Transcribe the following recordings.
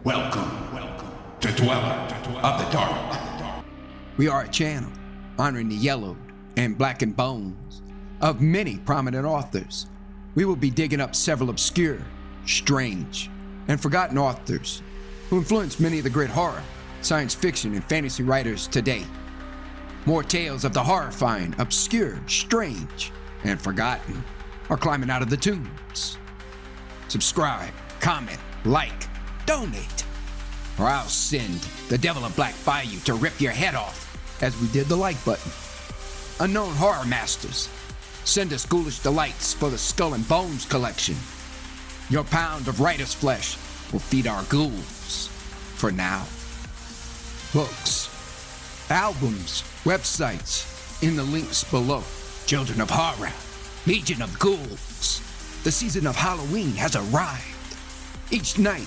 Welcome to Dweller of the Dark. We are a channel honoring the yellowed and blackened bones of many prominent authors. We will be digging up several obscure, strange, and forgotten authors who influenced many of the great horror, science fiction, and fantasy writers today. More tales of the horrifying, obscure, strange, and forgotten are climbing out of the tombs. Subscribe, comment, like, donate, or I'll send the devil of Black Bayou to rip your head off as we did the like button. Unknown horror masters, send us ghoulish delights for the Skull and Bones collection. Your pound of writer's flesh will feed our ghouls for now. Books, albums, websites, in the links below. Children of Horror, Legion of Ghouls. The season of Halloween has arrived. Each night,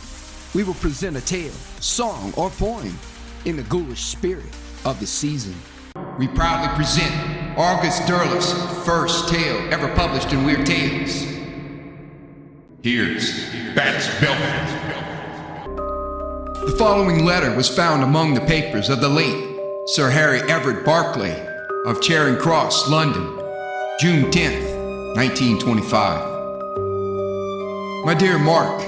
we will present a tale, song, or poem in the ghoulish spirit of the season. We proudly present August Derleth's first tale ever published in Weird Tales. Here's Bats Belfast. The following letter was found among the papers of the late Sir Harry Everett Barclay of Charing Cross, London, June 10th, 1925. My dear Mark,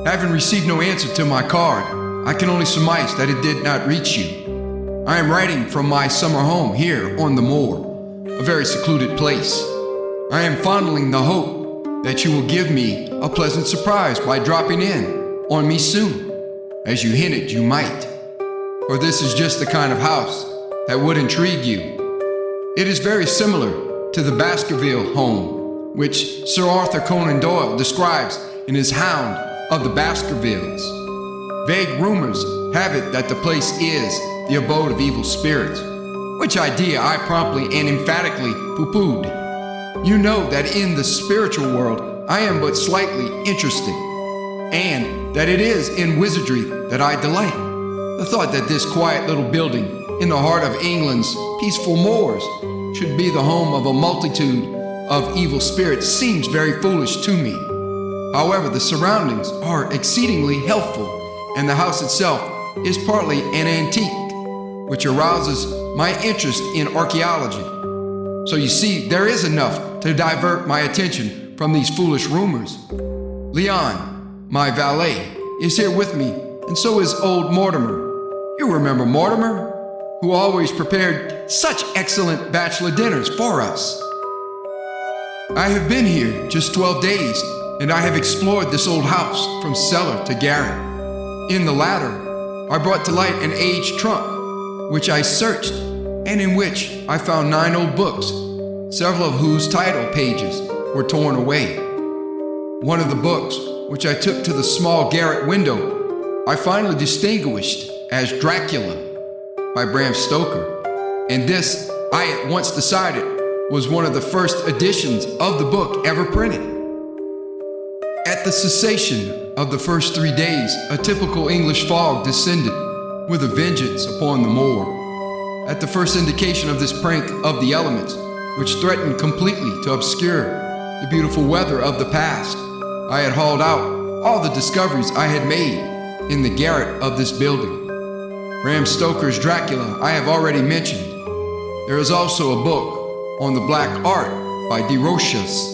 having received no answer to my card, I can only surmise that it did not reach you. I am writing from my summer home here on the moor, a very secluded place. I am fondling the hope that you will give me a pleasant surprise by dropping in on me soon, as you hinted you might. For this is just the kind of house that would intrigue you. It is very similar to the Baskerville home, which Sir Arthur Conan Doyle describes in his Hound of the Baskervilles. Vague rumors have it that the place is the abode of evil spirits, which idea I promptly and emphatically poo-pooed. You know that in the spiritual world I am but slightly interested, and that it is in wizardry that I delight. The thought that this quiet little building in the heart of England's peaceful moors should be the home of a multitude of evil spirits seems very foolish to me. However, the surroundings are exceedingly helpful, and the house itself is partly an antique, which arouses my interest in archaeology. So you see, there is enough to divert my attention from these foolish rumors. Leon, my valet, is here with me, and so is old Mortimer. You remember Mortimer, who always prepared such excellent bachelor dinners for us. I have been here just 12 days, and I have explored this old house from cellar to garret. In the latter, I brought to light an aged trunk, which I searched, and in which I found 9 old books, several of whose title pages were torn away. One of the books, which I took to the small garret window, I finally distinguished as Dracula by Bram Stoker, and this I at once decided was one of the first editions of the book ever printed. At the cessation of the first 3 days, a typical English fog descended with a vengeance upon the moor. At the first indication of this prank of the elements, which threatened completely to obscure the beautiful weather of the past, I had hauled out all the discoveries I had made in the garret of this building. Bram Stoker's Dracula I have already mentioned. There is also a book on the black art by De Rochas,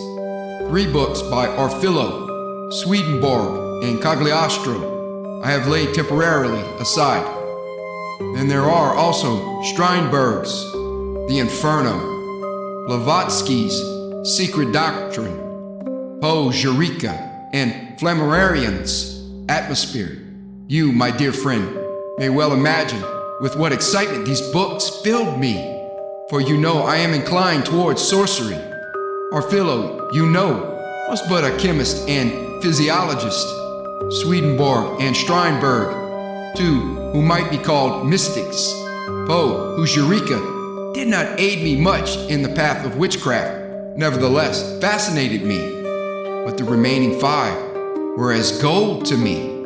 3 books by Orfillo, Swedenborg, and Cagliostro I have laid temporarily aside. Then there are also Strindberg's The Inferno, Blavatsky's Secret Doctrine, Poe's Eureka, and Flammarion's Atmosphere. You, my dear friend, may well imagine with what excitement these books filled me, for you know I am inclined towards sorcery. Orfillo, you know, was but a chemist and physiologist. Swedenborg and Strindberg, 2 who might be called mystics. Poe, whose Eureka did not aid me much in the path of witchcraft, nevertheless fascinated me. But the remaining 5 were as gold to me.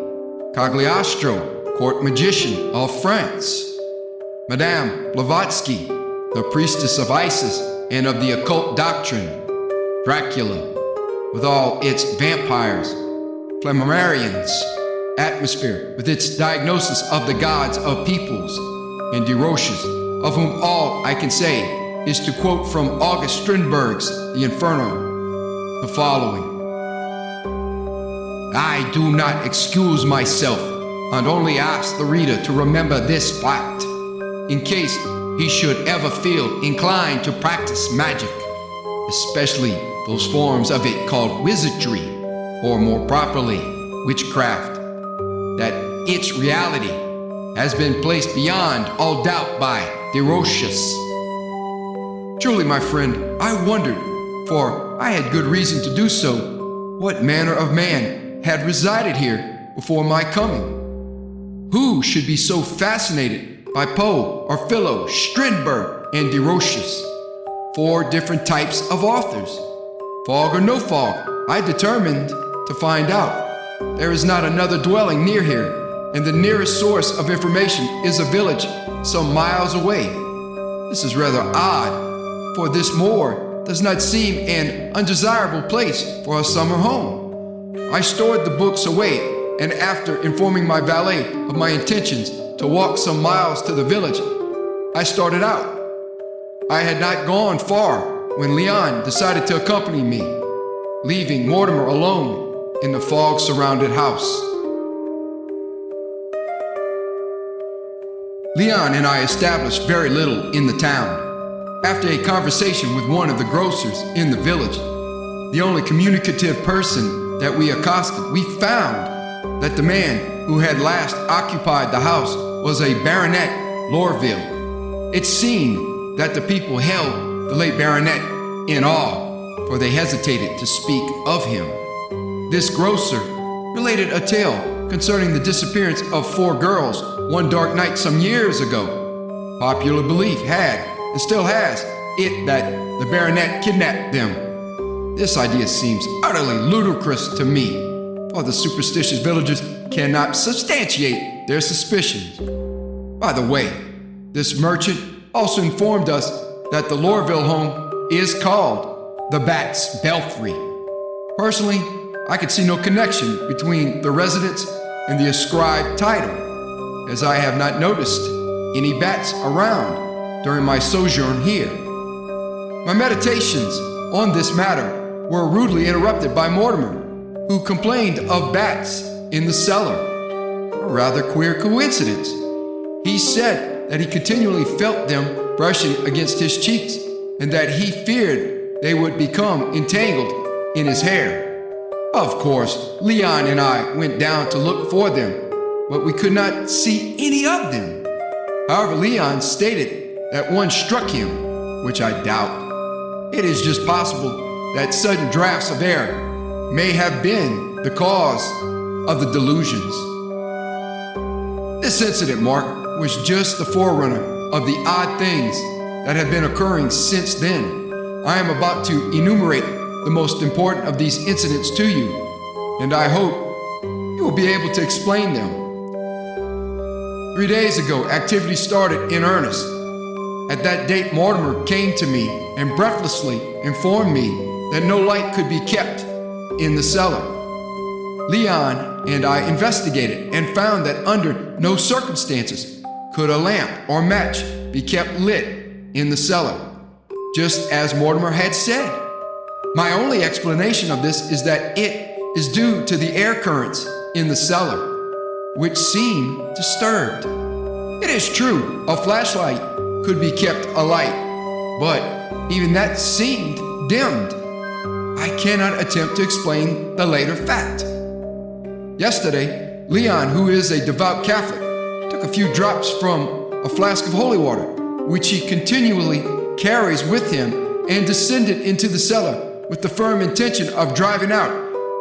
Cagliostro, court magician of France. Madame Blavatsky, the priestess of Isis and of the occult doctrine. Dracula, with all its vampires, Flammarions, atmosphere with its diagnosis of the gods of peoples and Deroches, of whom all I can say is to quote from August Strindberg's The Inferno, the following. I do not excuse myself and only ask the reader to remember this fact, in case he should ever feel inclined to practice magic, especially those forms of it called wizardry, or more properly, witchcraft, that its reality has been placed beyond all doubt by Deroches. Truly, my friend, I wondered, for I had good reason to do so, what manner of man had resided here before my coming. Who should be so fascinated by Poe or Philo, Strindberg, and Deroches? 4 different types of authors. Fog or no fog, I determined to find out. There is not another dwelling near here, and the nearest source of information is a village some miles away. This is rather odd, for this moor does not seem an undesirable place for a summer home. I stored the books away, and after informing my valet of my intentions to walk some miles to the village, I started out. I had not gone far when Leon decided to accompany me, leaving Mortimer alone in the fog-surrounded house. Leon and I established very little in the town. After a conversation with one of the grocers in the village, the only communicative person that we accosted, we found that the man who had last occupied the house was a Baronet Lorville. It seemed that the people held the late Baronet in awe, for they hesitated to speak of him. This grocer related a tale concerning the disappearance of 4 girls one dark night some years ago. Popular belief had, and still has, it that the Baronet kidnapped them. This idea seems utterly ludicrous to me, for the superstitious villagers cannot substantiate their suspicions. By the way, this merchant also informed us that the Lorville home is called the Bat's Belfry. Personally, I could see no connection between the residence and the ascribed title, as I have not noticed any bats around during my sojourn here. My meditations on this matter were rudely interrupted by Mortimer, who complained of bats in the cellar. A rather queer coincidence. He said that he continually felt them brushing against his cheeks, and that he feared they would become entangled in his hair. Of course, Leon and I went down to look for them, but we could not see any of them. However, Leon stated that one struck him, which I doubt. It is just possible that sudden drafts of air may have been the cause of the delusions. This incident, Mark, was just the forerunner of the odd things that have been occurring since then. I am about to enumerate the most important of these incidents to you, and I hope you will be able to explain them. 3 days ago, activity started in earnest. At that date, Mortimer came to me and breathlessly informed me that no light could be kept in the cellar. Leon and I investigated and found that under no circumstances could a lamp or match be kept lit in the cellar, just as Mortimer had said. My only explanation of this is that it is due to the air currents in the cellar, which seem disturbed. It is true, a flashlight could be kept alight, but even that seemed dimmed. I cannot attempt to explain the later fact. Yesterday, Leon, who is a devout Catholic, took a few drops from a flask of holy water, which he continually carries with him, and descended into the cellar with the firm intention of driving out,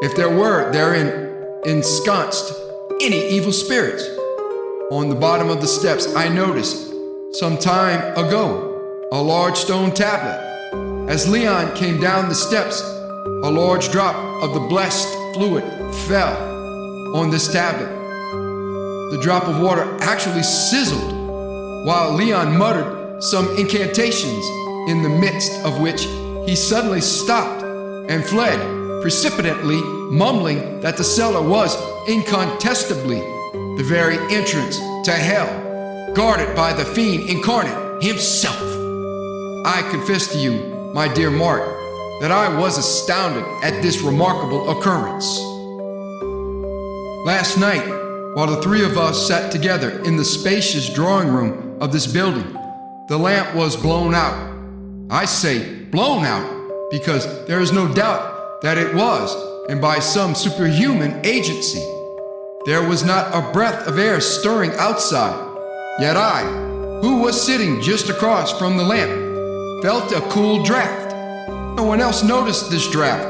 if there were therein ensconced, any evil spirits. On the bottom of the steps, I noticed, some time ago, a large stone tablet. As Leon came down the steps, a large drop of the blessed fluid fell on this tablet. The drop of water actually sizzled, while Leon muttered some incantations, in the midst of which he suddenly stopped and fled precipitately mumbling that the cellar was incontestably the very entrance to hell, guarded by the fiend incarnate himself. I confess to you, my dear Mark, that I was astounded at this remarkable occurrence. Last night, while the three of us sat together in the spacious drawing room of this building, the lamp was blown out. I say blown out because there is no doubt that it was, and by some superhuman agency. There was not a breath of air stirring outside, yet I, who was sitting just across from the lamp, felt a cool draft. No one else noticed this draft.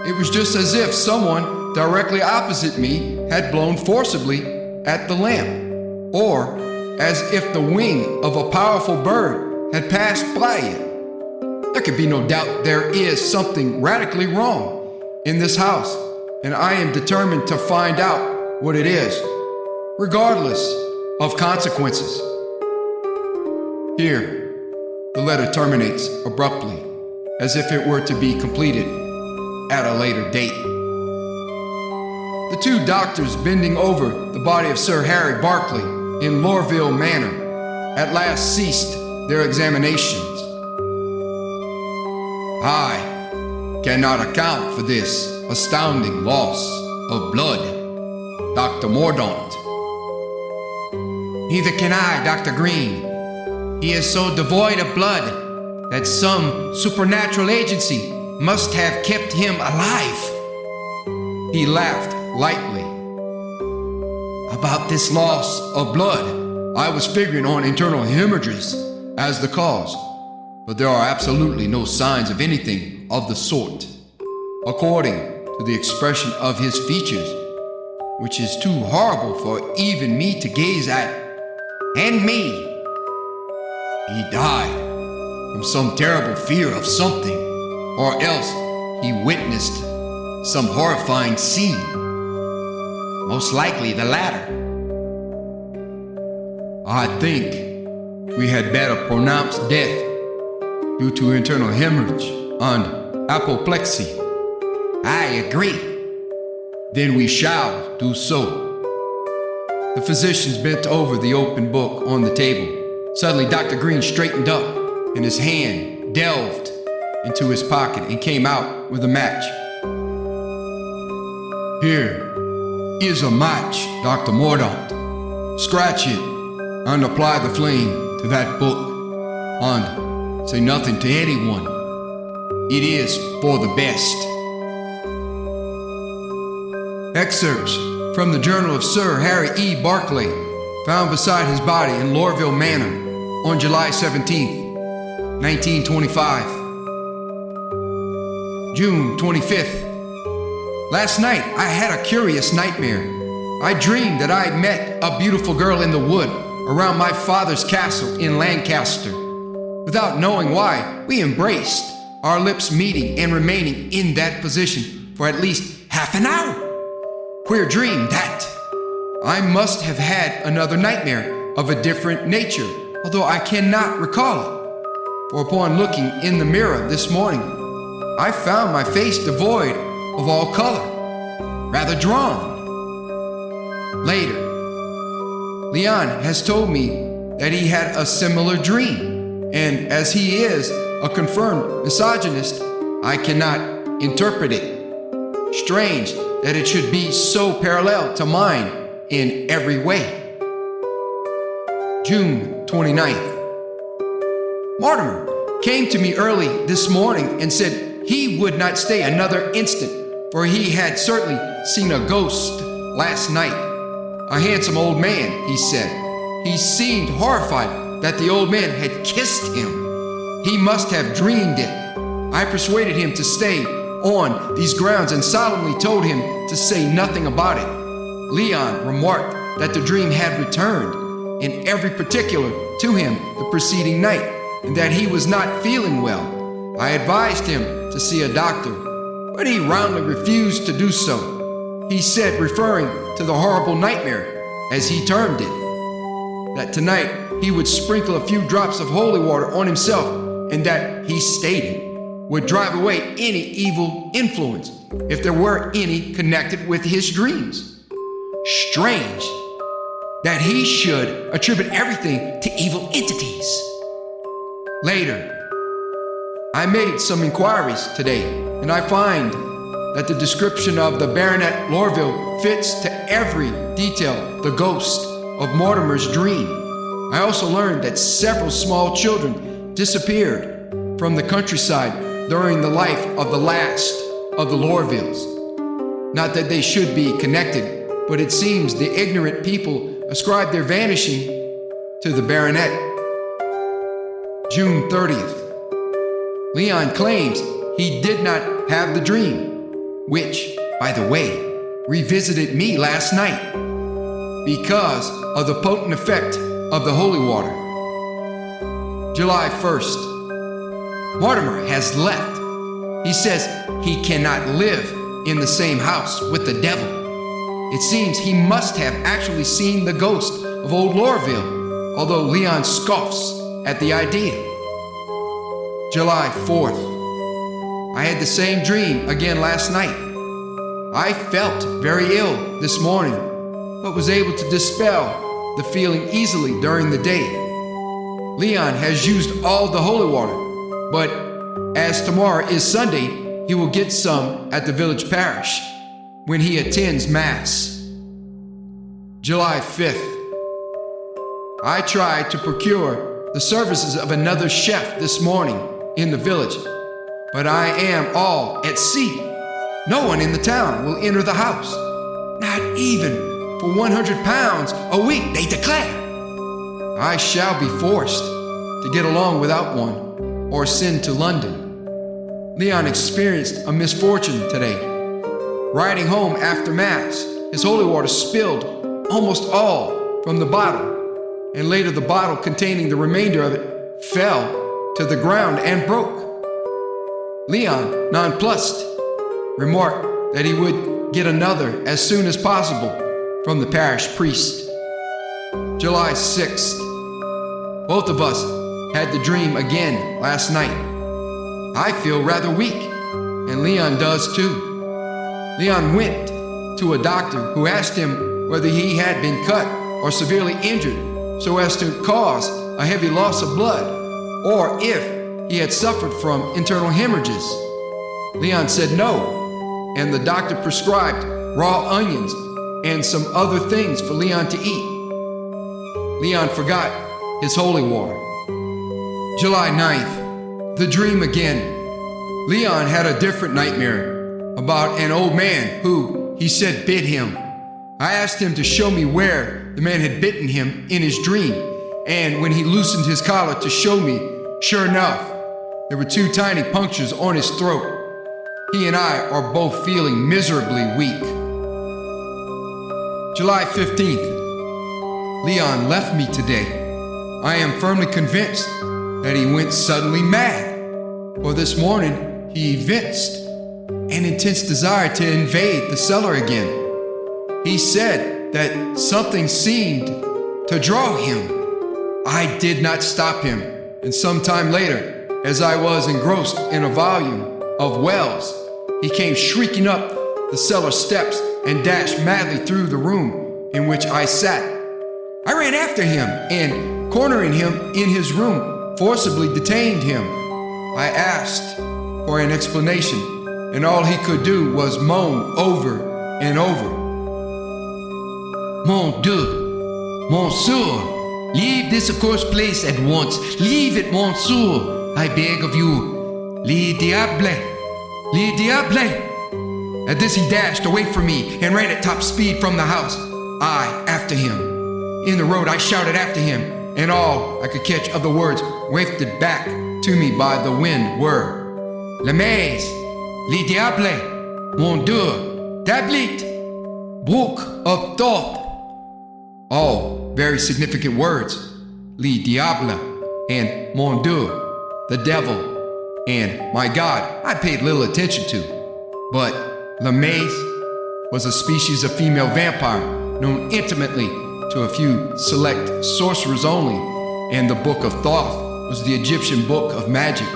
It was just as if someone directly opposite me had blown forcibly at the lamp, or as if the wing of a powerful bird had passed by it. There can be no doubt there is something radically wrong in this house, and I am determined to find out what it is, regardless of consequences. Here, the letter terminates abruptly, as if it were to be completed at a later date. The two doctors bending over the body of Sir Harry Barclay in Lorville Manor at last ceased their examinations. I cannot account for this astounding loss of blood, Dr. Mordaunt. Neither can I, Dr. Green. He is so devoid of blood that some supernatural agency must have kept him alive. He laughed lightly. About this loss of blood, I was figuring on internal hemorrhages as the cause, but there are absolutely no signs of anything of the sort, according to the expression of his features, which is too horrible for even me to gaze at. And me. He died from some terrible fear of something, or else he witnessed some horrifying scene. Most likely the latter. I think we had better pronounce death due to internal hemorrhage and apoplexy. I agree. Then we shall do so. The physicians bent over the open book on the table. Suddenly, Dr. Green straightened up, and his hand delved into his pocket and came out with a match. Here is a match, Dr. Mordaunt. Scratch it and apply the flame to that book. And say nothing to anyone. It is for the best. Excerpts from the journal of Sir Harry E. Barclay, found beside his body in Lorville Manor on July 17th, 1925. June 25th. Last night, I had a curious nightmare. I dreamed that I met a beautiful girl in the wood around my father's castle in Lancaster. Without knowing why, we embraced, our lips meeting and remaining in that position for at least half an hour. Queer dream that. I must have had another nightmare of a different nature, although I cannot recall it. For upon looking in the mirror this morning, I found my face devoid of all color, rather drawn. Later, Leon has told me that he had a similar dream, and as he is a confirmed misogynist, I cannot interpret it. Strange that it should be so parallel to mine in every way. June 29th. Mortimer came to me early this morning and said he would not stay another instant, for he had certainly seen a ghost last night. A handsome old man, he said. He seemed horrified that the old man had kissed him. He must have dreamed it. I persuaded him to stay on these grounds and solemnly told him to say nothing about it. Leon remarked that the dream had returned in every particular to him the preceding night, and that he was not feeling well. I advised him to see a doctor, but he roundly refused to do so. He said, referring to the horrible nightmare, as he termed it, that tonight he would sprinkle a few drops of holy water on himself, and that, he stated, would drive away any evil influence if there were any connected with his dreams. Strange that he should attribute everything to evil entities. Later, I made some inquiries today, and I find that the description of the Baronet Lorville fits to every detail the ghost of Mortimer's dream. I also learned that several small children disappeared from the countryside during the life of the last of the Lorvilles. Not that they should be connected, but it seems the ignorant people ascribe their vanishing to the Baronet. June 30th. Leon claims he did not have the dream, which, by the way, revisited me last night because of the potent effect of the holy water. July 1st. Mortimer has left. He says he cannot live in the same house with the devil. It seems he must have actually seen the ghost of old Lorville, although Leon scoffs at the idea. July 4th. I had the same dream again last night. I felt very ill this morning, but was able to dispel the feeling easily during the day. Leon has used all the holy water, but as tomorrow is Sunday, he will get some at the village parish when he attends Mass. July 5th. I tried to procure the services of another chef this morning in the village, but I am all at sea. No one in the town will enter the house, not even for £100 a week, they declare. I shall be forced to get along without one or send to London. Leon experienced a misfortune today. Riding home after Mass, his holy water spilled almost all from the bottle, and later the bottle containing the remainder of it fell to the ground and broke. Leon, nonplussed, remarked that he would get another as soon as possible from the parish priest. July 6th. Both of us had the dream again last night. I feel rather weak, and Leon does too. Leon went to a doctor who asked him whether he had been cut or severely injured so as to cause a heavy loss of blood, or if he had suffered from internal hemorrhages. Leon said no, and the doctor prescribed raw onions and some other things for Leon to eat. Leon forgot his holy water. July 9th, the dream again. Leon had a different nightmare about an old man who, he said, bit him. I asked him to show me where the man had bitten him in his dream, and when he loosened his collar to show me, sure enough, there were 2 tiny punctures on his throat. He and I are both feeling miserably weak. July 15th. Leon left me today. I am firmly convinced that he went suddenly mad, for this morning he evinced an intense desire to invade the cellar again. He said that something seemed to draw him. I did not stop him, and some time later, as I was engrossed in a volume of Wells, he came shrieking up the cellar steps and dashed madly through the room in which I sat. I ran after him and, cornering him in his room, forcibly detained him. I asked for an explanation, and all he could do was moan over and over. Mon Dieu, Monsieur, leave this accursed place at once. Leave it, Monsieur, I beg of you. Le diable, le diable. At this he dashed away from me and ran at top speed from the house. I after him. In the road I shouted after him, and all I could catch of the words wafted back to me by the wind were Le maise, le diable, mon Dieu, tablet, book of thought. All very significant words. Le diable and mon Dieu, the devil, and my God, I paid little attention to. But Le maise was a species of female vampire known intimately to a few select sorcerers only, and the Book of Thoth was the Egyptian book of magic.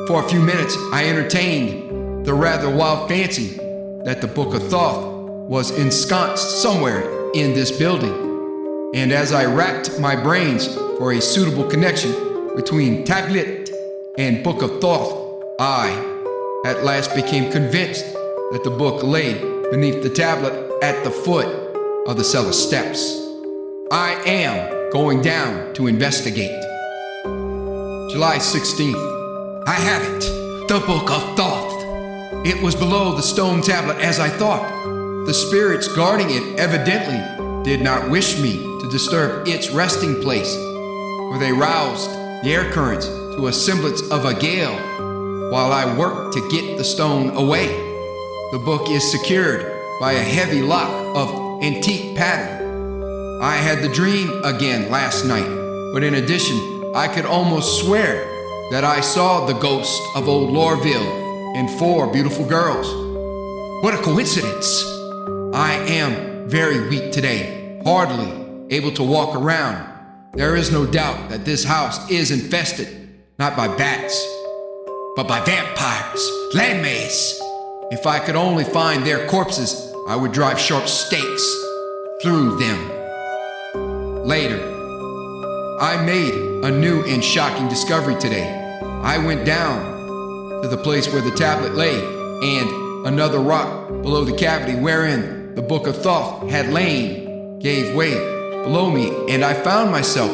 For a few minutes, I entertained the rather wild fancy that the Book of Thoth was ensconced somewhere in this building. And as I racked my brains for a suitable connection between tablet and Book of Thoth, I at last became convinced that the book lay beneath the tablet at the foot of the cellar steps. I am going down to investigate. July 16th. I have it, the Book of Thoth. It was below the stone tablet as I thought. The spirits guarding it evidently did not wish me to disturb its resting place, for they roused the air currents to a semblance of a gale while I worked to get the stone away. The book is secured by a heavy lock of antique pattern. I had the dream again last night, but in addition, I could almost swear that I saw the ghost of old Lorville and 4 beautiful girls. What a coincidence! I am very weak today, hardly able to walk around. There is no doubt that this house is infested, not by bats, but by vampires, landmays. If I could only find their corpses, I would drive sharp stakes through them. Later, I made a new and shocking discovery today. I went down to the place where the tablet lay, and another rock below the cavity wherein the Book of Thoth had lain gave way below me, and I found myself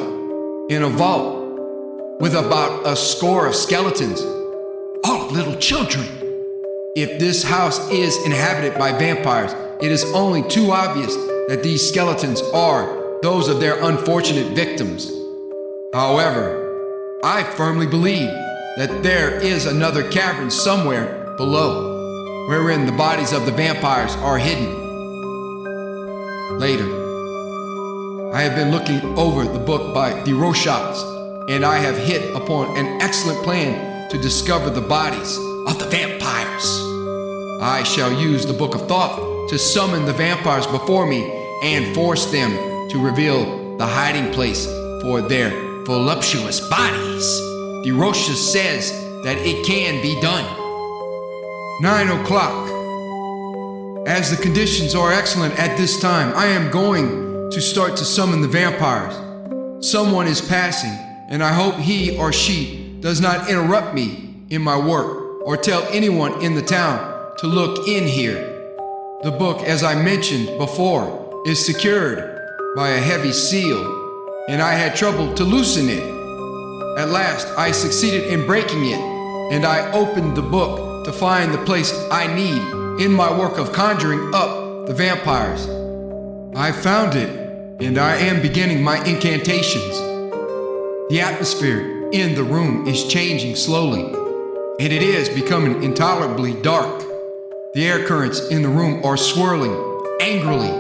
in a vault with about a score of skeletons, all little children. If this house is inhabited by vampires, it is only too obvious that these skeletons are those of their unfortunate victims. However, I firmly believe that there is another cavern somewhere below, wherein the bodies of the vampires are hidden. Later, I have been looking over the book by Derleth, and I have hit upon an excellent plan to discover the bodies of the vampires. I shall use the Book of Thoth to summon the vampires before me and force them to reveal the hiding place for their voluptuous bodies. Derleth says that it can be done. 9 o'clock. As the conditions are excellent at this time, I am going to start to summon the vampires. Someone is passing, and I hope he or she does not interrupt me in my work or tell anyone in the town to look in here. The book, as I mentioned before, is secured by a heavy seal, and I had trouble to loosen it. At last, I succeeded in breaking it, and I opened the book to find the place I need in my work of conjuring up the vampires. I found it, and I am beginning my incantations. The atmosphere in the room is changing slowly, and it is becoming intolerably dark. The air currents in the room are swirling angrily,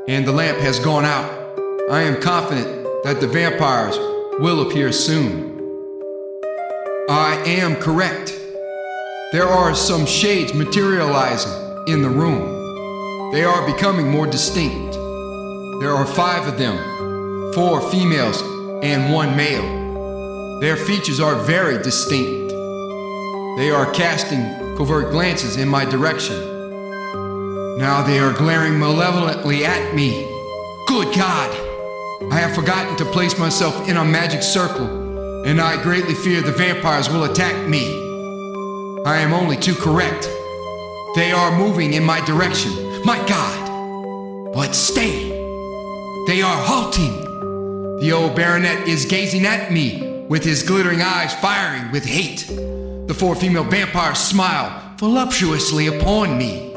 and the lamp has gone out. I am confident that the vampires will appear soon. I am correct. There are some shades materializing in the room. They are becoming more distinct. There are 5 of them, 4 females and 1 male. Their features are very distinct. They are casting covert glances in my direction. Now they are glaring malevolently at me. Good God! I have forgotten to place myself in a magic circle, and I greatly fear the vampires will attack me. I am only too correct. They are moving in my direction. My God! But stay! They are halting. The old baronet is gazing at me with his glittering eyes firing with hate. The 4 female vampires smile voluptuously upon me.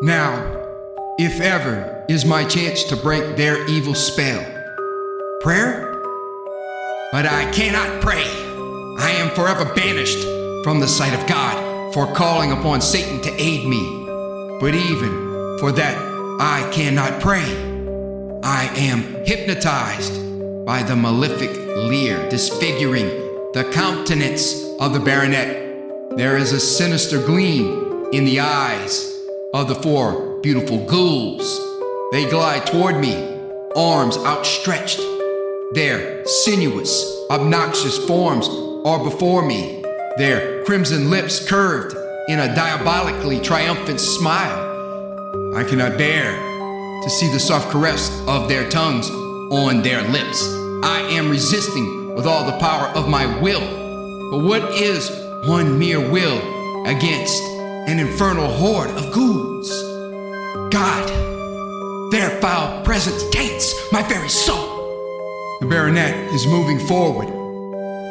Now, if ever is my chance to break their evil spell. Prayer? But I cannot pray. I am forever banished from the sight of God for calling upon Satan to aid me. But even for that, I cannot pray. I am hypnotized by the malefic leer disfiguring the countenance of the baronet. There is a sinister gleam in the eyes of the 4 beautiful ghouls. They glide toward me, arms outstretched. Their sinuous, obnoxious forms are before me. their crimson lips curved in a diabolically triumphant smile. I cannot bear to see the soft caress of their tongues on their lips. I am resisting with all the power of my will. But what is one mere will against an infernal horde of ghouls? God, their foul presence taints my very soul. The baronet is moving forward.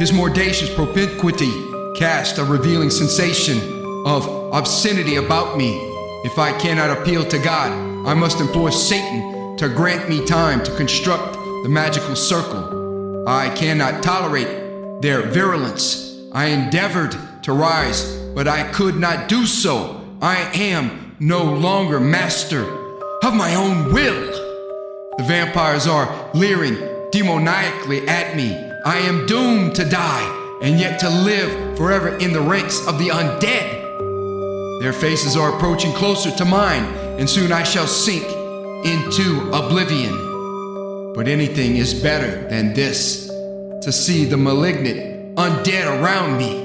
His mordacious propinquity cast a revealing sensation of obscenity about me. If I cannot appeal to God, I must implore Satan to grant me time to construct the magical circle. I cannot tolerate their virulence. I endeavored to rise, but I could not do so. I am no longer master of my own will. The vampires are leering demoniacally at me. I am doomed to die, and yet to live forever in the ranks of the undead. Their faces are approaching closer to mine, and soon I shall sink into oblivion. But anything is better than this, to see the malignant undead around me.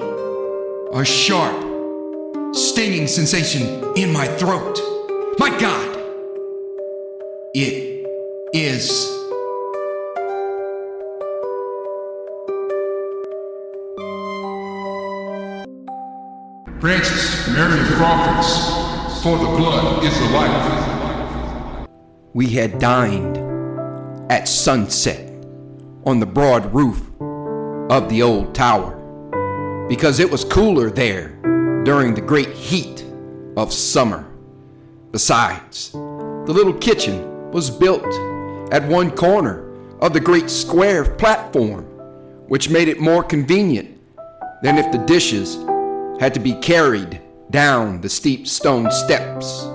A sharp, stinging sensation in my throat. My God! It is... Francis, Marion Crawford's For the Blood is the Life. We had dined at sunset on the broad roof of the old tower because it was cooler there during the great heat of summer. Besides, the little kitchen was built at one corner of the great square platform, which made it more convenient than if the dishes had to be carried down the steep stone steps,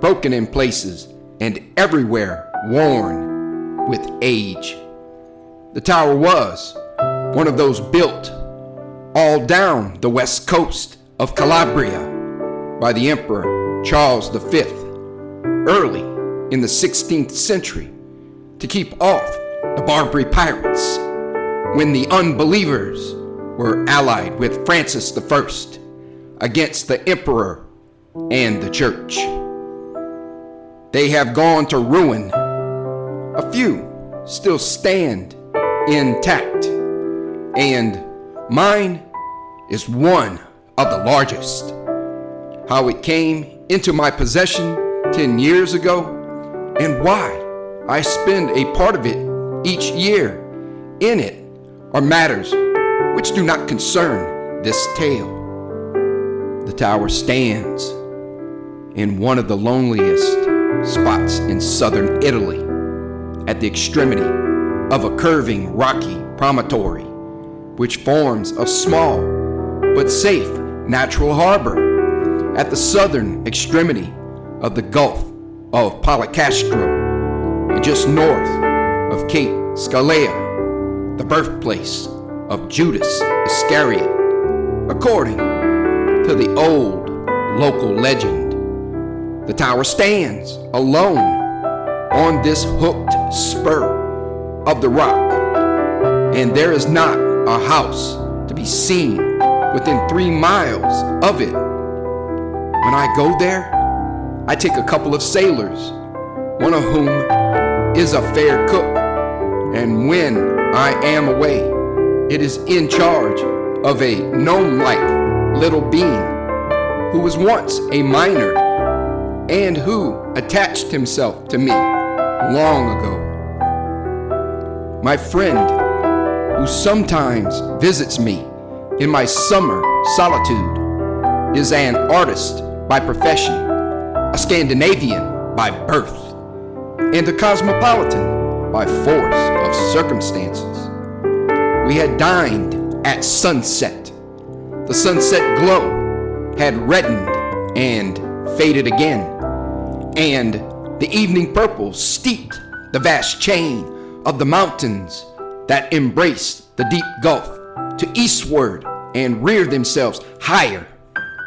broken in places and everywhere worn with age. The tower was one of those built all down the west coast of Calabria by the Emperor Charles V early in the 16th century to keep off the Barbary pirates when the unbelievers were allied with Francis I against the emperor and the church. They have gone to ruin. A few still stand intact, and mine is one of the largest. How it came into my possession 10 years ago, and why I spend a part of it each year in it are matters which do not concern this tale. The tower stands in one of the loneliest spots in southern Italy, at the extremity of a curving rocky promontory, which forms a small but safe natural harbor at the southern extremity of the Gulf of Policastro, and just north of Cape Scalea, the birthplace of Judas Iscariot, according to the old local legend. The tower stands alone on this hooked spur of the rock, and there is not a house to be seen within 3 miles of it. When I go there, I take a couple of sailors, one of whom is a fair cook, and when I am away, it is in charge of a gnome-like little being who was once a miner and who attached himself to me long ago. My friend, who sometimes visits me in my summer solitude, is an artist by profession, a Scandinavian by birth, and a cosmopolitan by force of circumstances. We had dined at sunset. The sunset glow had reddened and faded again, and the evening purple steeped the vast chain of the mountains that embraced the deep gulf to eastward and reared themselves higher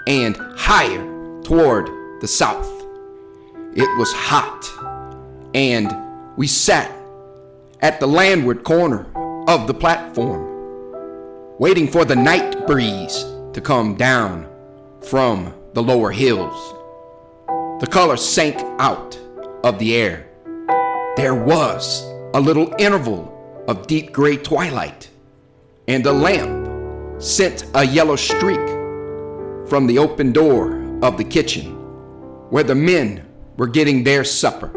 and higher toward the south. It was hot, and we sat at the landward corner of the platform, waiting for the night breeze to come down from the lower hills. The color sank out of the air. There was a little interval of deep gray twilight, and a lamp sent a yellow streak from the open door of the kitchen where the men were getting their supper.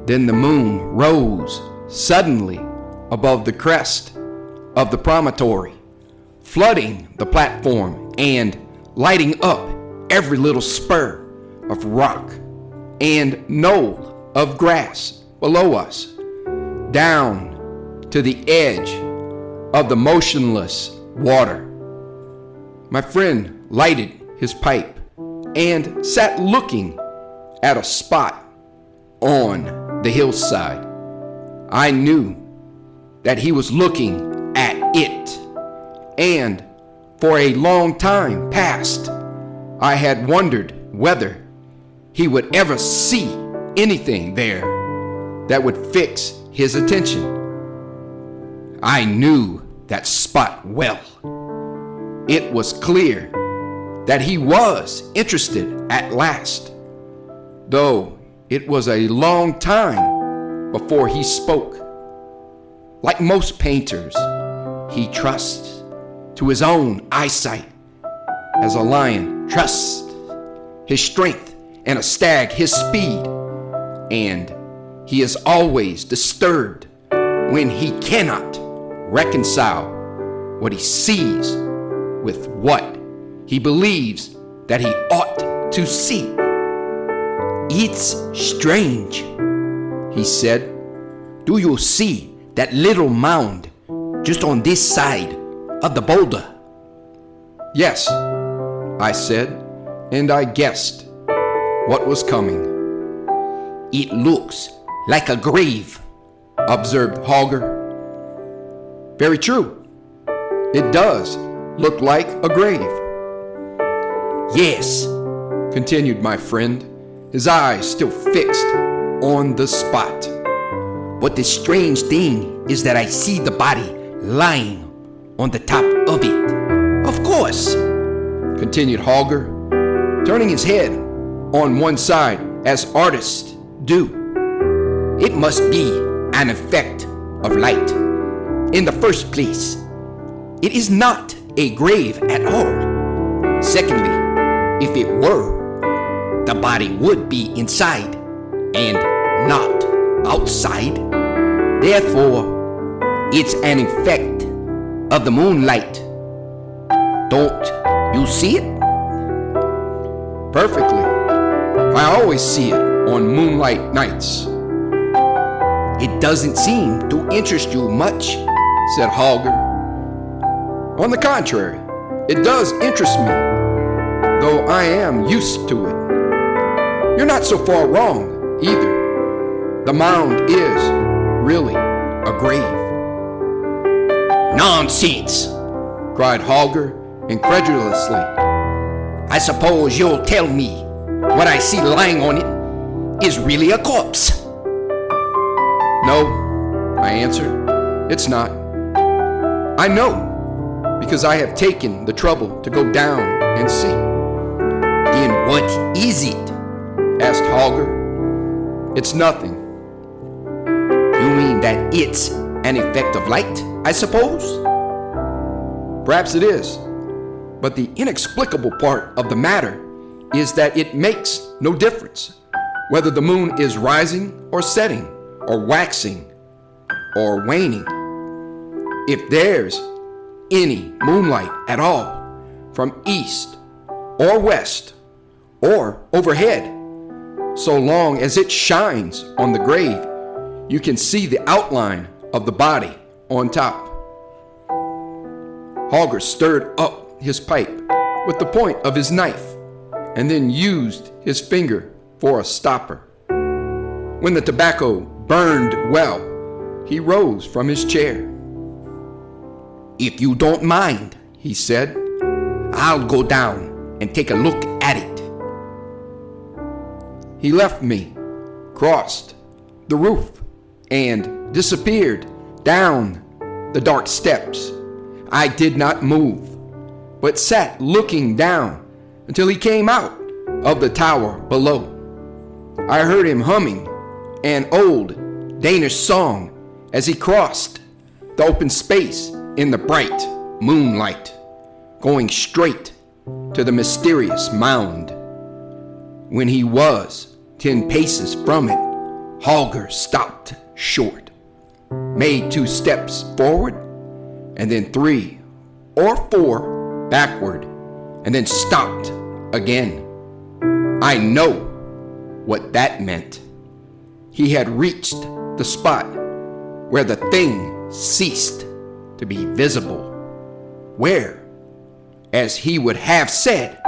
Then the moon rose suddenly above the crest of the promontory, flooding the platform and lighting up every little spur of rock and knoll of grass below us, down to the edge of the motionless water. My friend lighted his pipe and sat looking at a spot on the hillside. I knew that he was looking at it, and for a long time past, I had wondered whether he would ever see anything there that would fix his attention. I knew that spot well. It was clear that he was interested at last, though it was a long time before he spoke. Like most painters, he trusts to his own eyesight as a lion trusts his strength and a stag his speed, and he is always disturbed when he cannot reconcile what he sees with what he believes that he ought to see. "It's strange," he said. "Do you see that little mound just on this side of the boulder?" "Yes," I said, and I guessed what was coming. "It looks like a grave," observed Holger. "Very true. It does look like a grave." "Yes," continued my friend, his eyes still fixed on the spot. "But the strange thing is that I see the body lying on the top of it." "Of course," continued Holger, turning his head on one side as artists do. "It must be an effect of light. In the first place, it is not a grave at all. Secondly, if it were, the body would be inside and not outside. Therefore, it's an effect of the moonlight. Don't you see it?" "Perfectly. I always see it on moonlight nights." "It doesn't seem to interest you much," said Holger. "On the contrary, it does interest me, though I am used to it. You're not so far wrong, either. The mound is really a grave." "Nonsense!" cried Holger incredulously. "I suppose you'll tell me what I see lying on it is really a corpse." "No," I answered, "it's not. I know, because I have taken the trouble to go down and see." "Then what is it?" asked Holger. "It's nothing." "You mean that it's an effect of light, I suppose?" "Perhaps it is, but the inexplicable part of the matter is that it makes no difference whether the moon is rising or setting or waxing or waning. If there's any moonlight at all, from east or west or overhead, so long as it shines on the grave, you can see the outline of the body on top." Holger stirred up his pipe with the point of his knife and then used his finger for a stopper. When the tobacco burned well, he rose from his chair. "If you don't mind," he said, "I'll go down and take a look at it." He left me, crossed the roof, and disappeared down the dark steps. I did not move but sat looking down until he came out of the tower below. I heard him humming an old Danish song as he crossed the open space in the bright moonlight, going straight to the mysterious mound. When he was 10 paces from it, Holger stopped short, made 2 steps forward, and then 3 or 4 backward, and then stopped again. I know what that meant. He had reached the spot where the thing ceased to be visible, where, as he would have said,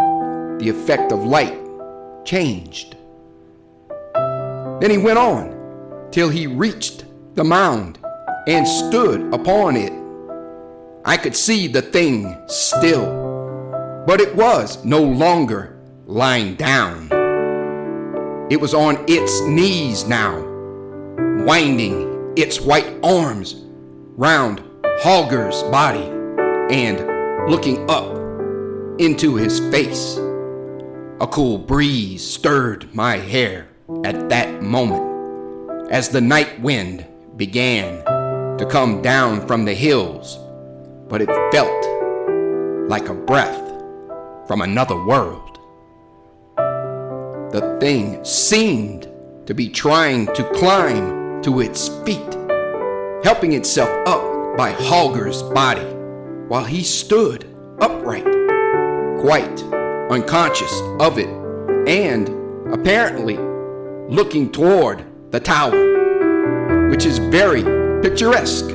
the effect of light changed. Then he went on till he reached the mound and stood upon it. I could see the thing still, but it was no longer lying down. It was on its knees now, winding its white arms round Holger's body and looking up into his face. A cool breeze stirred my hair at that moment as the night wind began to come down from the hills, but it felt like a breath from another world. The thing seemed to be trying to climb to its feet, helping itself up by Holger's body while he stood upright, quite unconscious of it, and apparently looking toward the tower, which is very picturesque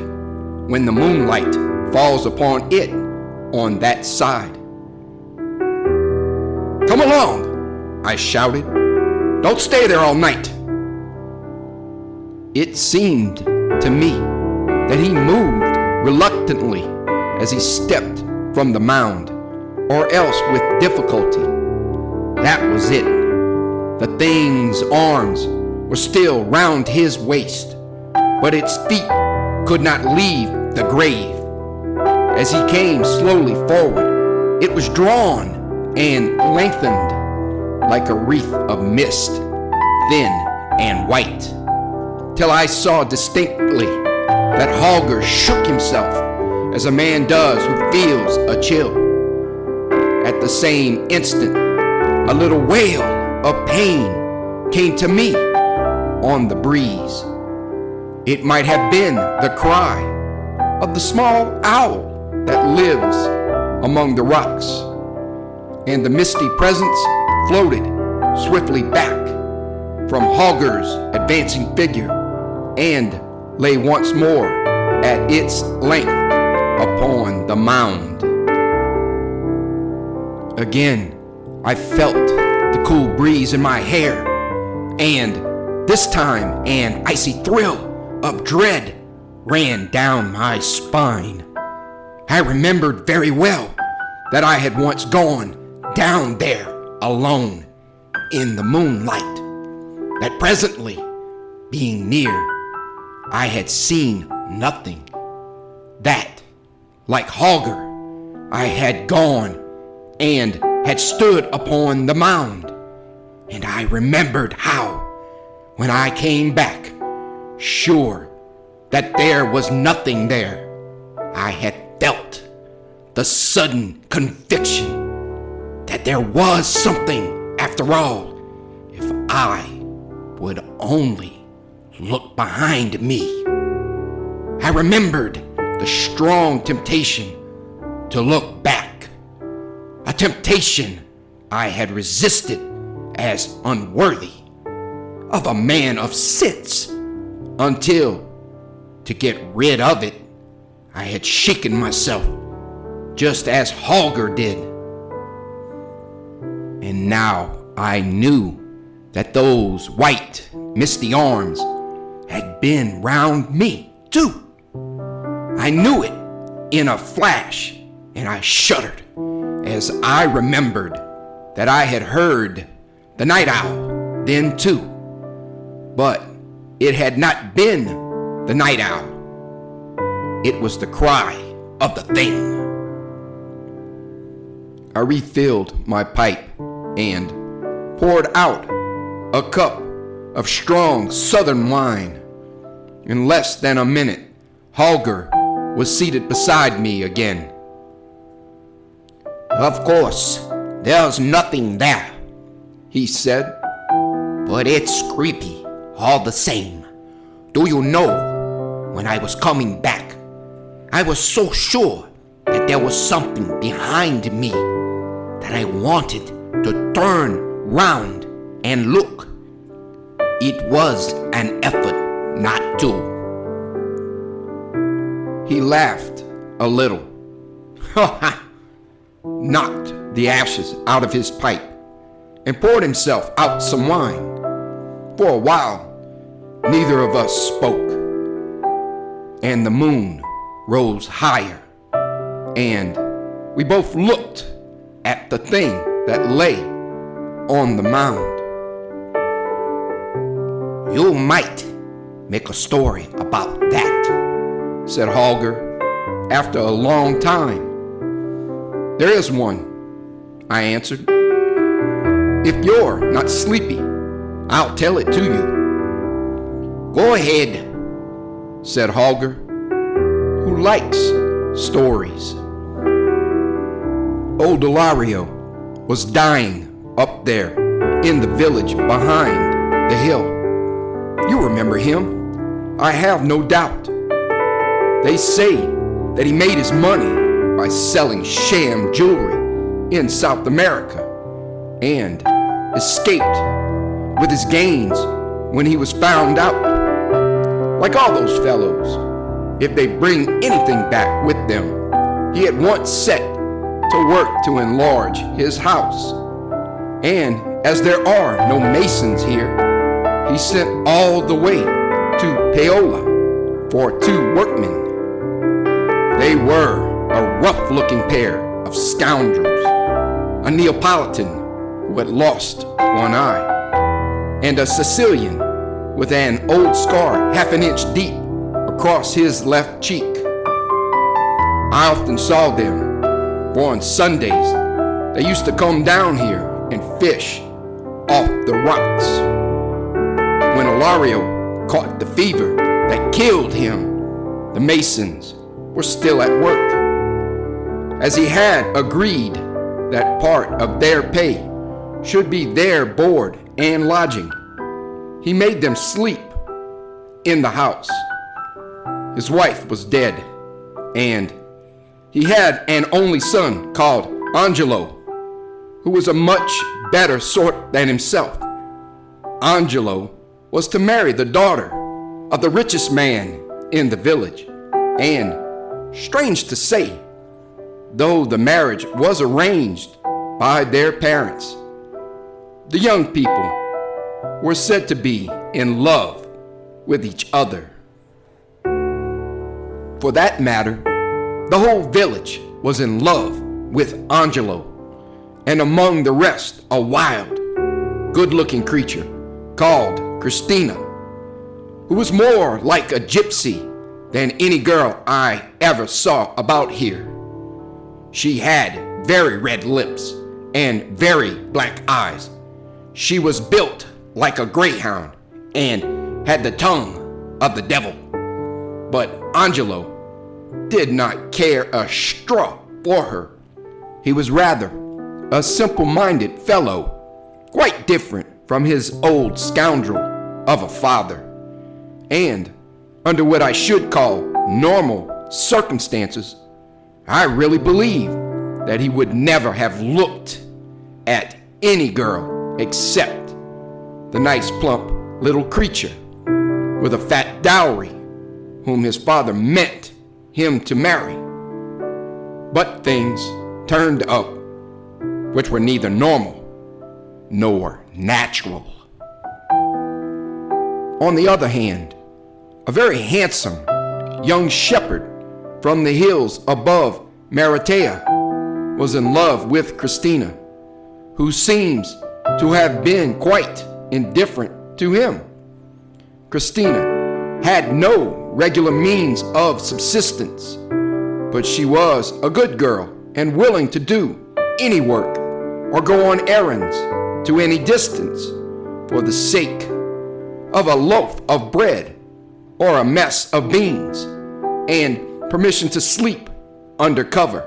when the moonlight falls upon it on that side. "Come along," I shouted. "Don't stay there all night." It seemed to me that he moved reluctantly as he stepped from the mound, or else with difficulty. That was it. The thing's arms were still round his waist, but its feet could not leave the grave. As he came slowly forward, it was drawn and lengthened like a wreath of mist, thin and white, till I saw distinctly that Holger shook himself as a man does who feels a chill. At the same instant, a little wail of pain came to me on the breeze. It might have been the cry of the small owl that lives among the rocks, and the misty presence floated swiftly back from Holger's advancing figure and lay once more at its length upon the mound. Again, I felt the cool breeze in my hair, and this time an icy thrill of dread ran down my spine. I remembered very well that I had once gone down there alone in the moonlight, that presently, being near, I had seen nothing, that, like Holger, I had gone and had stood upon the mound, and I remembered how, when I came back, sure that there was nothing there, I had felt the sudden conviction that there was something after all, if I would only look behind me. I remembered the strong temptation to look back, a temptation I had resisted as unworthy of a man of sense, until, to get rid of it, I had shaken myself just as Holger did. And now I knew that those white, misty arms had been round me too. I knew it in a flash, and I shuddered as I remembered that I had heard the night owl then too. But it had not been the night owl. It was the cry of the thing. I refilled my pipe and poured out a cup of strong southern wine. In less than a minute, Holger was seated beside me again. "Of course, there's nothing there," he said. "but it's creepy all the same. Do you know, when I was coming back, I was so sure that there was something behind me that I wanted to turn round and look. It was an effort not to." He laughed a little, knocked the ashes out of his pipe, and poured himself out some wine. For a while, neither of us spoke, and the moon rose higher, and we both looked at the thing that lay on the mound. "You might make a story about that," said Holger after a long time. "There is one," I answered. "If you're not sleepy, I'll tell it to you." "Go ahead," said Holger, who likes stories. Old Ilario was dying up there in the village behind the hill. You remember him, I have no doubt. They say that he made his money by selling sham jewelry in South America and escaped with his gains when he was found out. Like all those fellows, if they bring anything back with them, he at once set to work to enlarge his house. And as there are no masons here, he sent all the way to Paola for 2 workmen. They were a rough-looking pair of scoundrels, a Neapolitan who had lost one eye, and a Sicilian with an old scar half an inch deep across his left cheek. I often saw them, for on Sundays they used to come down here and fish off the rocks. When Ilario caught the fever that killed him, the masons were still at work. As he had agreed that part of their pay should be their board and lodging, he made them sleep in the house. His wife was dead, and he had an only son called Angelo, who was a much better sort than himself. Angelo was to marry the daughter of the richest man in the village, and strange to say, though the marriage was arranged by their parents, the young people were said to be in love with each other. For that matter, the whole village was in love with Angelo, and among the rest, a wild, good-looking creature called Christina, who was more like a gypsy than any girl I ever saw about here. She had very red lips and very black eyes. She was built like a greyhound and had the tongue of the devil. But Angelo did not care a straw for her. He was rather a simple-minded fellow, quite different from his old scoundrel of a father. And under what I should call normal circumstances, I really believe that he would never have looked at any girl except the nice plump little creature with a fat dowry whom his father meant him to marry. But things turned up which were neither normal nor natural. On the other hand, a very handsome young shepherd from the hills above Maratea was in love with Christina, who seems to have been quite indifferent to him. Christina had no regular means of subsistence, but she was a good girl and willing to do any work or go on errands to any distance for the sake of a loaf of bread or a mess of beans and permission to sleep under cover.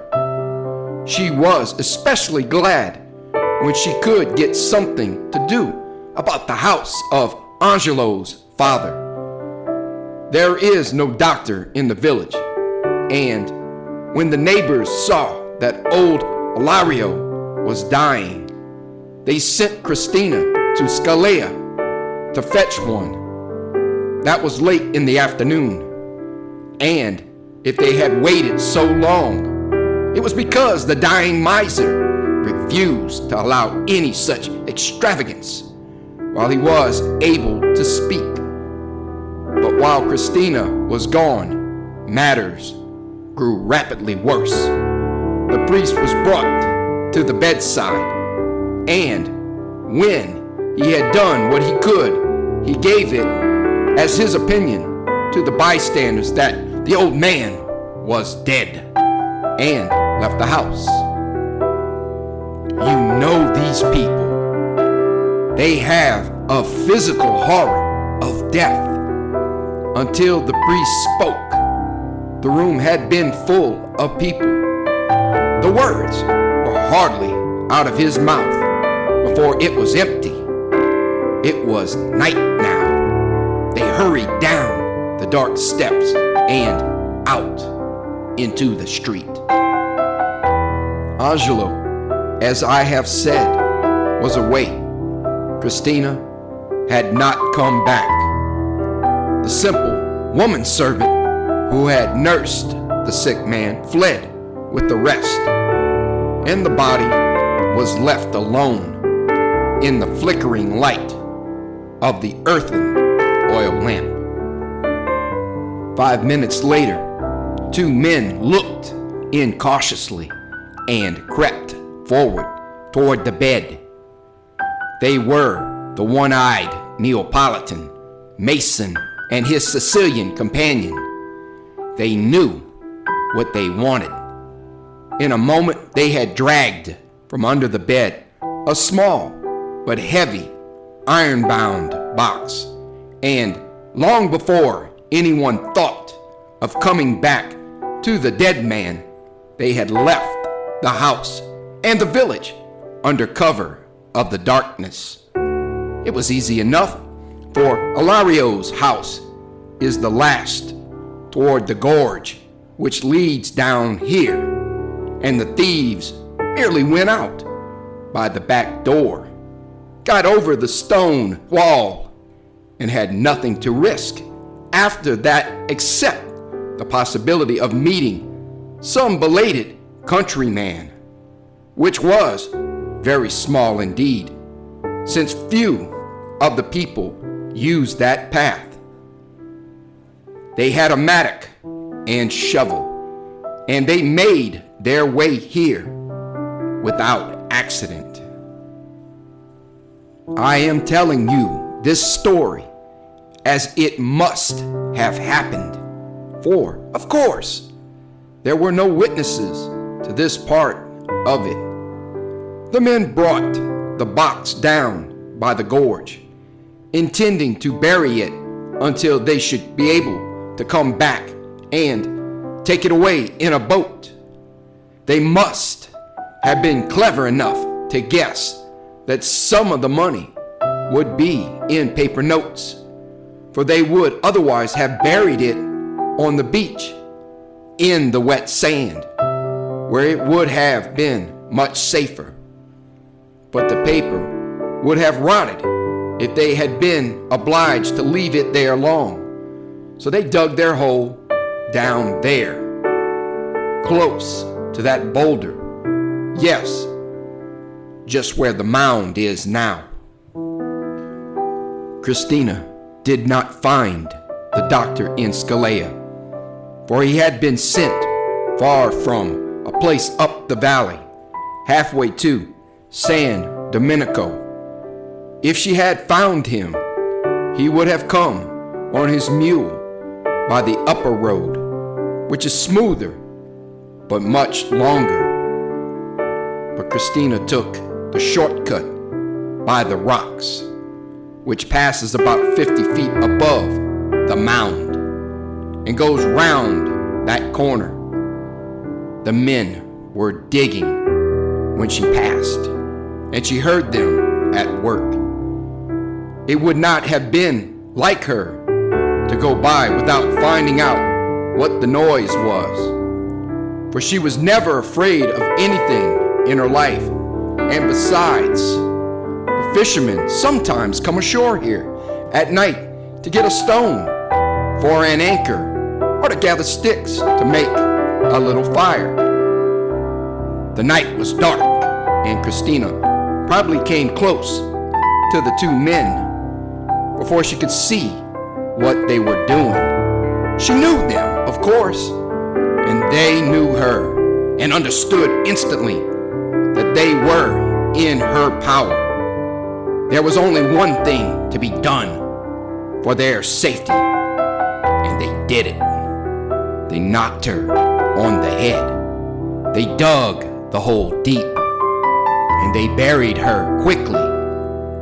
She was especially glad when she could get something to do about the house of Angelo's father. There is no doctor in the village, and when the neighbors saw that old Ilario was dying, they sent Christina to Scalea to fetch one. That was late in the afternoon, and if they had waited so long, it was because the dying miser refused to allow any such extravagance while he was able to speak. But while Christina was gone, matters grew rapidly worse. The priest was brought to the bedside, and when he had done what he could, he gave it as his opinion to the bystanders that the old man was dead, and left the house. You know these people. They have a physical horror of death. Until the priest spoke, the room had been full of people. The words were hardly out of his mouth before it was empty. It was night now. They hurried down the dark steps and out into the street. Angelo, as I have said, was away. Christina had not come back. The simple woman servant who had nursed the sick man fled with the rest, and the body was left alone in the flickering light of the earthen oil lamp. 5 minutes later, 2 men looked in cautiously and crept forward toward the bed. They were the one-eyed Neapolitan, Mason, and his Sicilian companion. They knew what they wanted. In a moment, they had dragged from under the bed a small but heavy iron-bound box, and long before anyone thought of coming back to the dead man, they had left the house and the village under cover of the darkness. It was easy enough, for Ilario's house is the last toward the gorge which leads down here, and the thieves merely went out by the back door, got over the stone wall, and had nothing to risk after that except the possibility of meeting some belated countryman, which was very small indeed, since few of the people used that path. They had a mattock and shovel, and they made their way here without accident. I am telling you this story as it must have happened, for, of course, there were no witnesses to this part of it. The men brought the box down by the gorge, intending to bury it until they should be able to come back and take it away in a boat. They must have been clever enough to guess that some of the money would be in paper notes, for they would otherwise have buried it on the beach in the wet sand, where it would have been much safer. But the paper would have rotted if they had been obliged to leave it there long. So they dug their hole down there, close to that boulder. Yes, just where the mound is now. Christina did not find the doctor in Scalea, for he had been sent far from a place up the valley, halfway to San Domenico. If she had found him, he would have come on his mule by the upper road, which is smoother but much longer. but Christina took the shortcut by the rocks, which passes about 50 feet above the mound and goes round that corner. The men were digging when she passed, and she heard them at work. It would not have been like her to go by without finding out what the noise was, for she was never afraid of anything in her life. And besides, the fishermen sometimes come ashore here at night to get a stone for an anchor or to gather sticks to make a little fire. The night was dark, and Christina probably came close to the two men before she could see what they were doing. She knew them, of course, and they knew her and understood instantly that they were in her power. There was only one thing to be done for their safety, and they did it. They knocked her on the head. They dug the hole deep, and they buried her quickly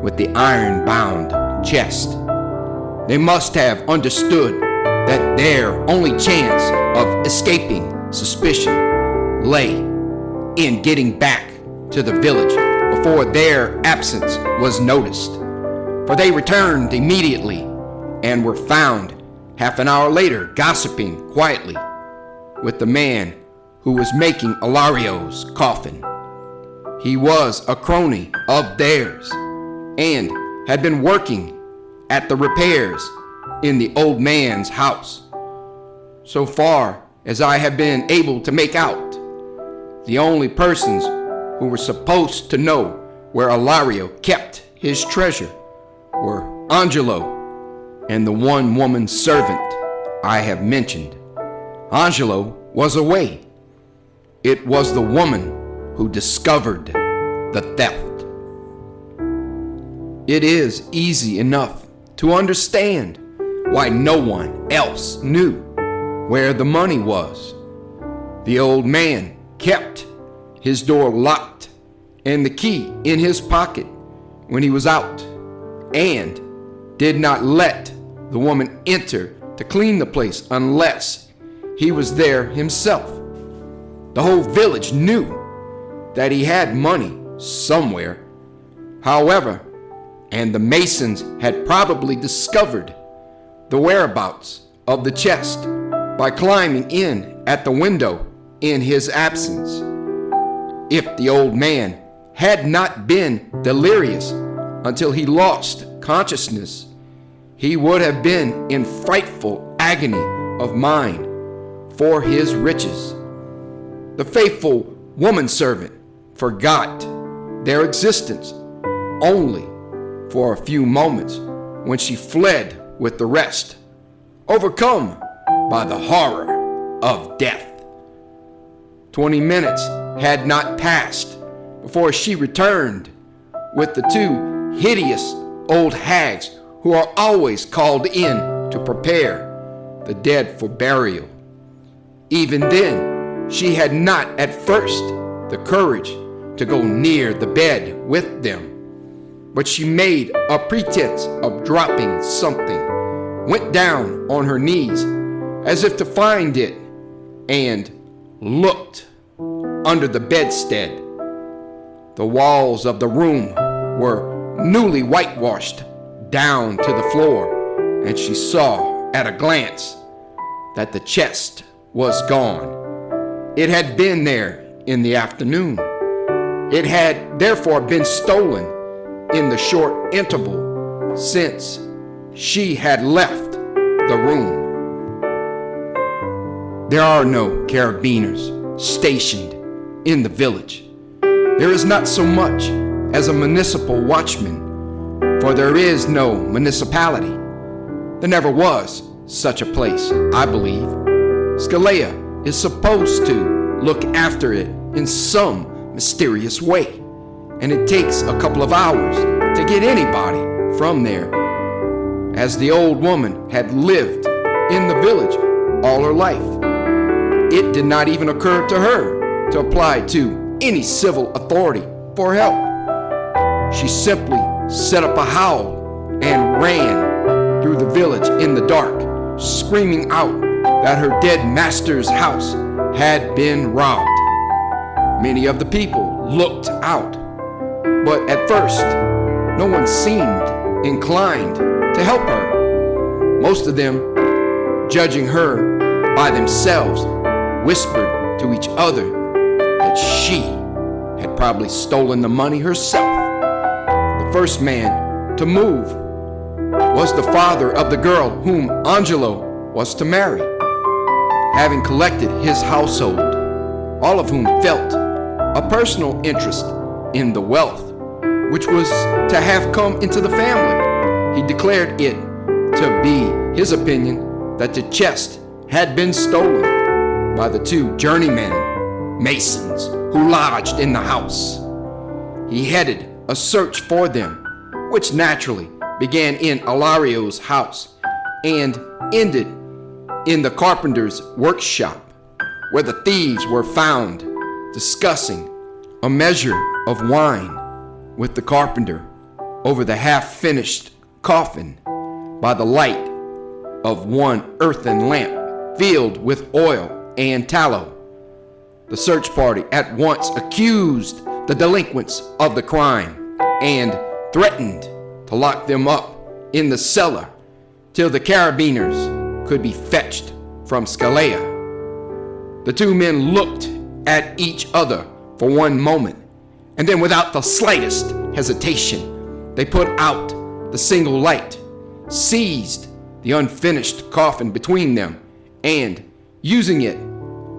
with the iron-bound chest. They must have understood that their only chance of escaping suspicion lay in getting back to the village before their absence was noticed, for they returned immediately and were found half an hour later gossiping quietly with the man who was making Ilario's coffin. He was a crony of theirs and had been working at the repairs in the old man's house. So far as I have been able to make out, the only persons who were supposed to know where Ilario kept his treasure were Angelo and the one woman servant I have mentioned. Angelo was away. It was the woman who discovered the theft. It is easy enough to understand why no one else knew where the money was. The old man kept his door locked and the key in his pocket when he was out, and did not let the woman enter to clean the place unless he was there himself. The whole village knew that he had money somewhere, however, and the masons had probably discovered the whereabouts of the chest by climbing in at the window in his absence. If the old man had not been delirious until he lost consciousness, he would have been in frightful agony of mind for his riches. The faithful woman servant forgot their existence only for a few moments when she fled with the rest, overcome by the horror of death. 20 minutes had not passed before she returned with the two hideous old hags who are always called in to prepare the dead for burial. Even then, she had not at first the courage to go near the bed with them, but she made a pretense of dropping something, went down on her knees as if to find it, and looked under the bedstead. The walls of the room were newly whitewashed down to the floor, and she saw at a glance that the chest was gone. It had been there in the afternoon. It had therefore been stolen in the short interval since she had left the room. There are no carabiners stationed in the village. There is not so much as a municipal watchman, for there is no municipality. There never was such a place, I believe. Scalea is supposed to look after it in some mysterious way, and it takes a couple of hours to get anybody from there, as the old woman had lived in the village all her life. It did not even occur to her to apply to any civil authority for help. She simply set up a howl and ran through the village in the dark, screaming out that her dead master's house had been robbed. Many of the people looked out, but at first, no one seemed inclined to help her. Most of them, judging her by themselves, whispered to each other that she had probably stolen the money herself. The first man to move was the father of the girl whom Angelo was to marry. Having collected his household, all of whom felt a personal interest in the wealth which was to have come into the family, he declared it to be his opinion that the chest had been stolen by the two journeymen masons who lodged in the house. He headed a search for them, which naturally began in Ilario's house and ended in the carpenter's workshop, where the thieves were found discussing a measure of wine with the carpenter over the half-finished coffin by the light of one earthen lamp filled with oil and tallow. The search party at once accused the delinquents of the crime and threatened to lock them up in the cellar till the carabiners could be fetched from Scalea. The two men looked at each other for one moment, and then without the slightest hesitation, they put out the single light, seized the unfinished coffin between them, and, using it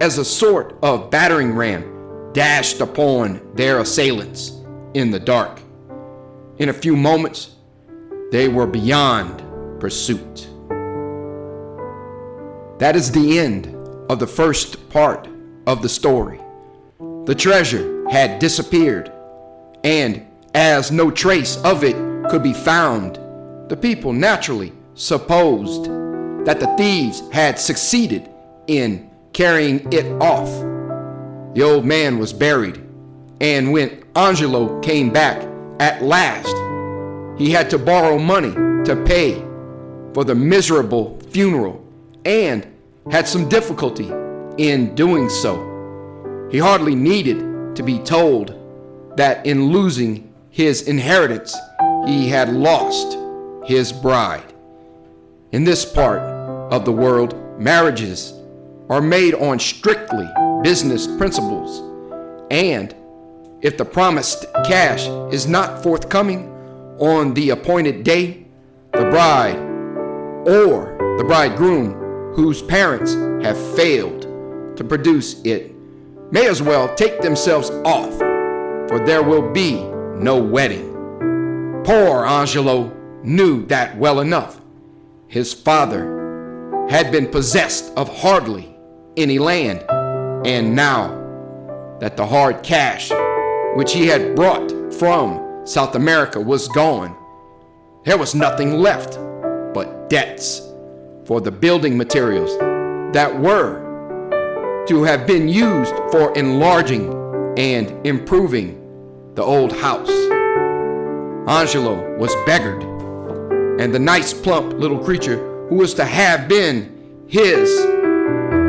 as a sort of battering ram, dashed upon their assailants in the dark. In a few moments, they were beyond pursuit. That is the end of the first part of the story. The treasure had disappeared, and as no trace of it could be found, the people naturally supposed that the thieves had succeeded in carrying it off. The old man was buried, and when Angelo came back at last, he had to borrow money to pay for the miserable funeral and had some difficulty in doing so. He hardly needed to be told that in losing his inheritance, he had lost his bride. In this part of the world, marriages are made on strictly business principles, and if the promised cash is not forthcoming on the appointed day, the bride or the bridegroom whose parents have failed to produce it may as well take themselves off, for there will be no wedding. Poor Angelo knew that well enough. His father had been possessed of hardly any land, and now that the hard cash which he had brought from South America was gone, there was nothing left but debts for the building materials that were to have been used for enlarging and improving the old house. Angelo was beggared, and the nice plump little creature who was to have been his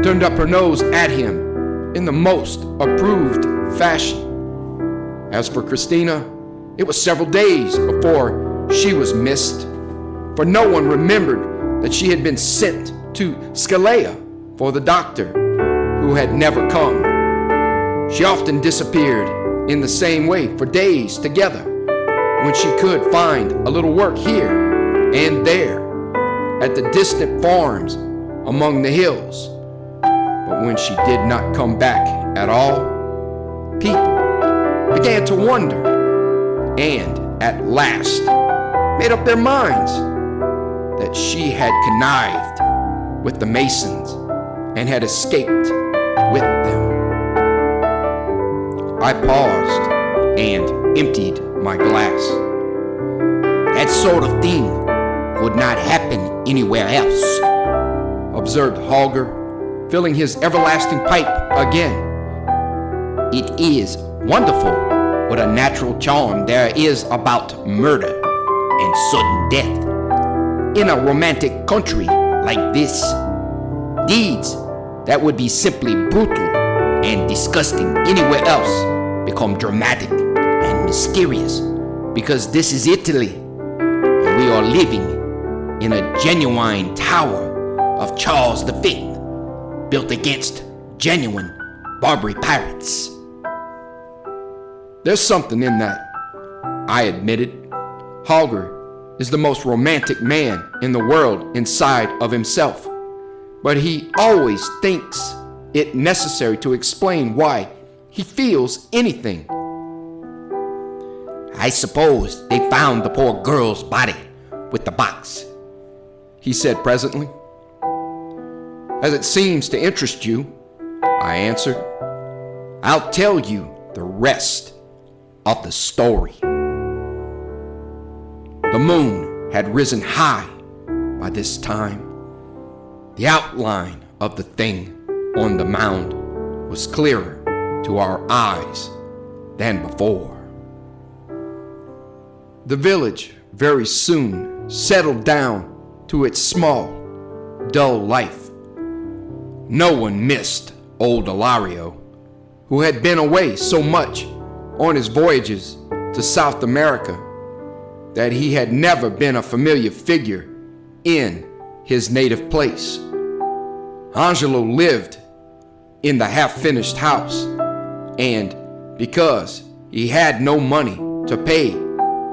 turned up her nose at him in the most approved fashion. As for Christina, it was several days before she was missed, for no one remembered that she had been sent to Scalea for the doctor, who had never come. She often disappeared in the same way for days together, when she could find a little work here and there at the distant farms among the hills. But when she did not come back at all, people began to wonder, and at last made up their minds that she had connived with the Masons and had escaped with them. I paused and emptied my glass. That sort of thing would not happen anywhere else, observed Holger, filling his everlasting pipe again. It is wonderful what a natural charm there is about murder and sudden death. In a romantic country like this, deeds that would be simply brutal and disgusting anywhere else become dramatic and mysterious because this is Italy and we are living in a genuine tower of Charles V built against genuine Barbary pirates. There's something in that, I admitted. Holger is the most romantic man in the world inside of himself, but he always thinks it necessary to explain why he feels anything. I suppose they found the poor girl's body with the box, he said presently. As it seems to interest you, I answered, I'll tell you the rest of the story. The moon had risen high by this time. The outline of the thing on the mound was clearer to our eyes than before. The village very soon settled down to its small, dull life. No one missed old Ilario, who had been away so much on his voyages to South America that he had never been a familiar figure in his native place. Angelo lived in the half-finished house, and because he had no money to pay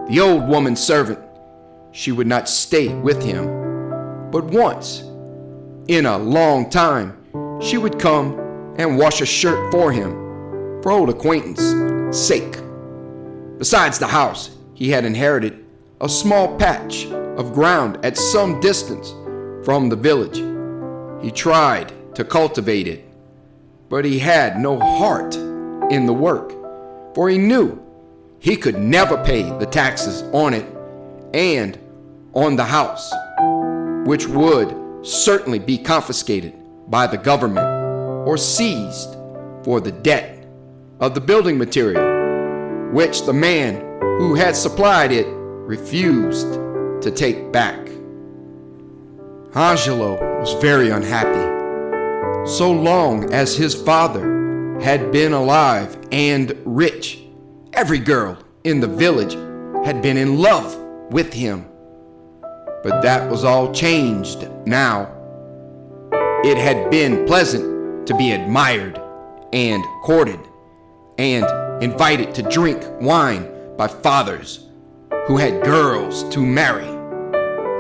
the old woman servant, she would not stay with him. But once in a long time, she would come and wash a shirt for him, for old acquaintance' sake. Besides the house, he had inherited a small patch of ground at some distance from the village. He tried to cultivate it, but he had no heart in the work, for he knew he could never pay the taxes on it and on the house, which would certainly be confiscated by the government or seized for the debt of the building material, which the man who had supplied it refused to take back. Angelo was very unhappy. So long as his father had been alive and rich, every girl in the village had been in love with him. But that was all changed now. It had been pleasant to be admired and courted and invited to drink wine by fathers who had girls to marry.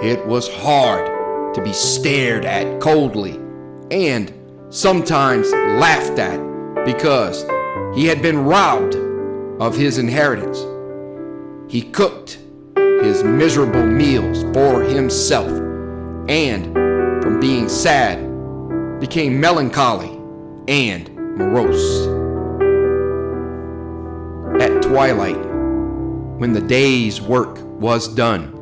It was hard to be stared at coldly and sometimes laughed at because he had been robbed of his inheritance. He cooked his miserable meals for himself and, from being sad, became melancholy and morose. At twilight, when the day's work was done,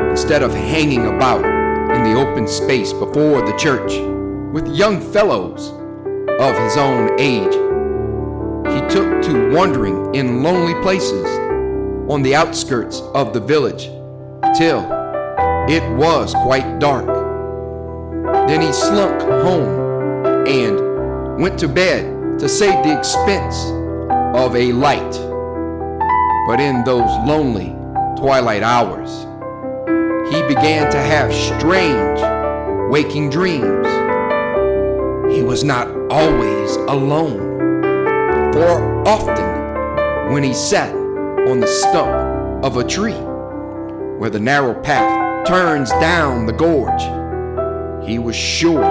instead of hanging about in the open space before the church with young fellows of his own age, he took to wandering in lonely places on the outskirts of the village till it was quite dark. Then he slunk home and went to bed to save the expense of a light. But in those lonely twilight hours, he began to have strange waking dreams. He was not always alone, for often when he sat on the stump of a tree where the narrow path turns down the gorge, he was sure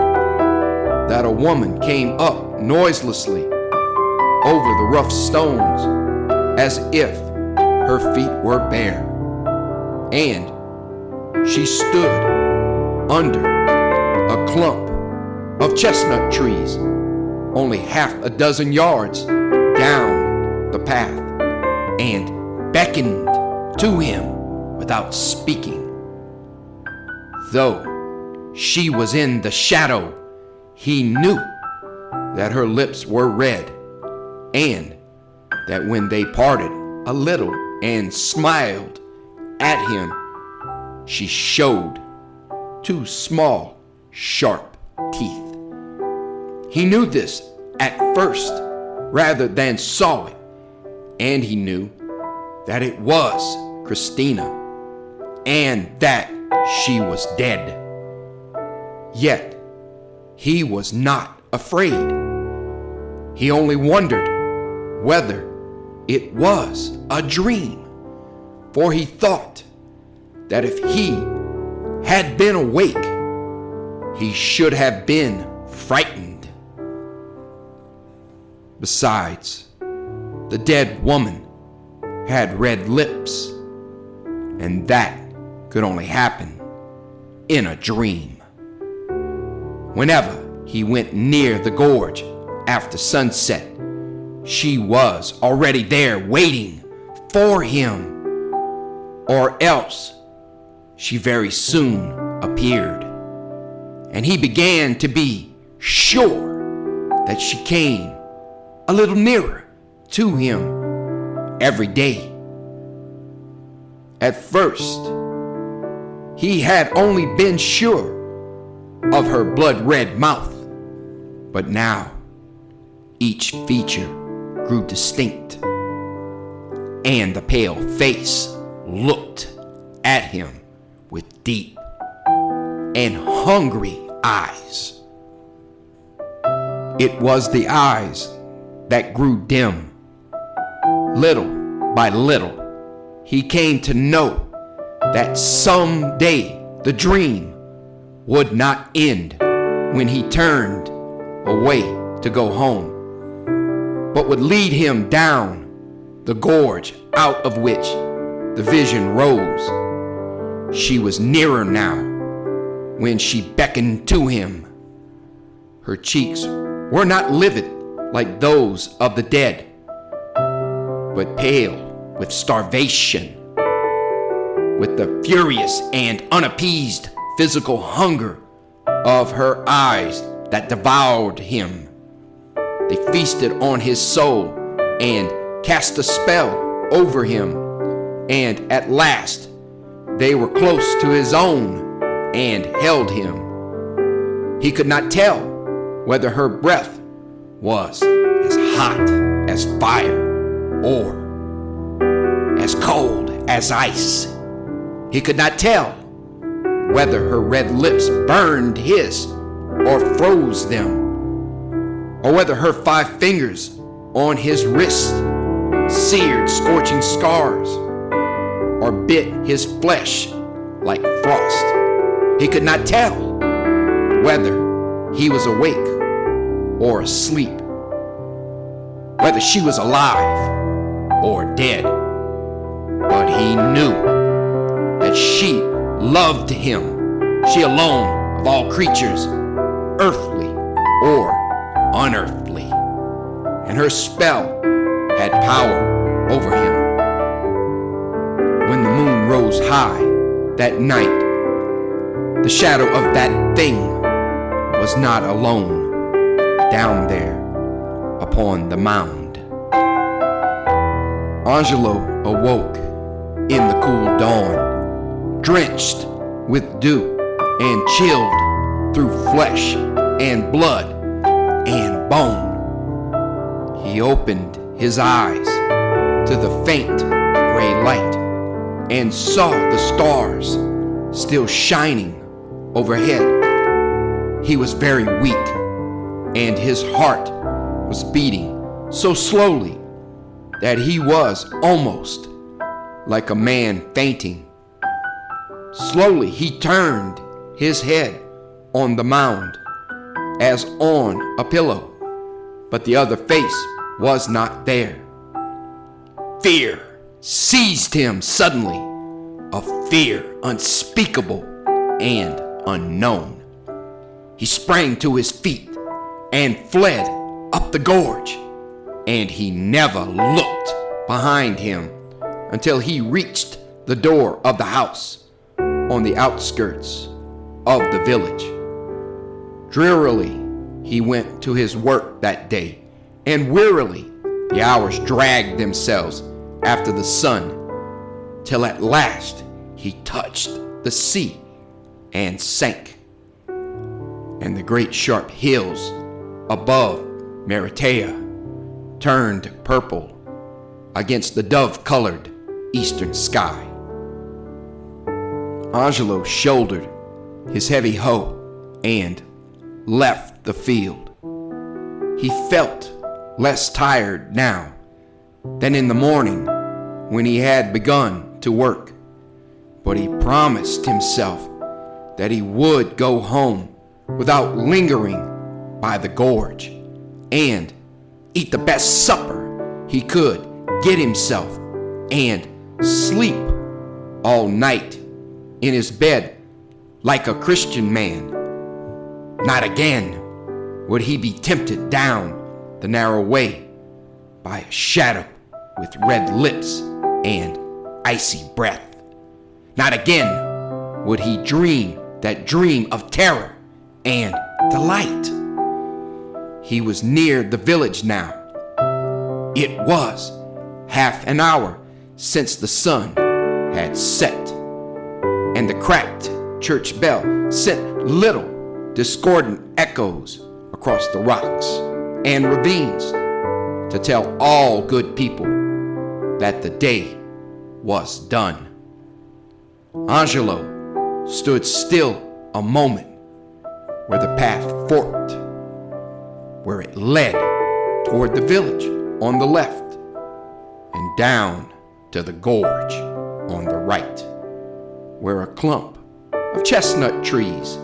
that a woman came up noiselessly over the rough stones as if her feet were bare, and she stood under a clump of chestnut trees only half a dozen yards down the path and beckoned to him without speaking. Though she was in the shadow, he knew that her lips were red and that when they parted a little and smiled at him, she showed 2 small, sharp teeth. He knew this at first rather than saw it, and he knew that it was Christina and that she was dead. Yet he was not afraid. He only wondered whether it was a dream, for he thought that if he had been awake, he should have been frightened. Besides, the dead woman had red lips, and that could only happen in a dream. Whenever he went near the gorge after sunset, she was already there waiting for him, or else she very soon appeared, and he began to be sure that she came a little nearer to him every day. At first, he had only been sure of her blood-red mouth, but now each feature grew distinct, and the pale face looked at him with deep and hungry eyes. It was the eyes that grew dim. Little by little, he came to know that someday the dream would not end when he turned away to go home, but would lead him down the gorge out of which the vision rose. She was nearer now when she beckoned to him. Her cheeks were not livid like those of the dead, but pale with starvation, with the furious and unappeased physical hunger of her eyes that devoured him. They feasted on his soul and cast a spell over him, and at last they were close to his own and held him. He could not tell whether her breath was as hot as fire or as cold as ice. He could not tell whether her red lips burned his or froze them, or whether her 5 fingers on his wrist seared scorching scars or bit his flesh like frost. He could not tell whether he was awake or asleep, whether she was alive or dead, but he knew that she loved him, she alone of all creatures, earthly or unearthly, and her spell had power over him. When the moon rose high that night, the shadow of that thing was not alone down there upon the mound. Angelo awoke in the cool dawn, drenched with dew and chilled through flesh and blood and bone. He opened his eyes to the faint gray light and saw the stars still shining overhead. He was very weak, and his heart was beating so slowly that he was almost like a man fainting. Slowly he turned his head on the mound as on a pillow, but the other face was not there. Fear seized him suddenly, a fear unspeakable and unknown. He sprang to his feet and fled up the gorge, and he never looked behind him until he reached the door of the house on the outskirts of the village. Drearily he went to his work that day, and wearily The hours dragged themselves after the sun, till at last he touched the sea and sank. And the great sharp hills above Meritea turned purple against the dove-colored eastern sky. Angelo shouldered his heavy hoe and left the field. He felt less tired now than in the morning when he had begun to work, but he promised himself that he would go home without lingering by the gorge and eat the best supper he could get himself and sleep all night in his bed like a Christian man. Not again would he be tempted down the narrow way by a shadow with red lips and icy breath. Not again would he dream that dream of terror and delight. He was near the village now. It was half an hour since the sun had set, and the cracked church bell sent little discordant echoes across the rocks and ravines to tell all good people that the day was done. Angelo stood still a moment where the path forked, where it led toward the village on the left and down to the gorge on the right, where a clump of chestnut trees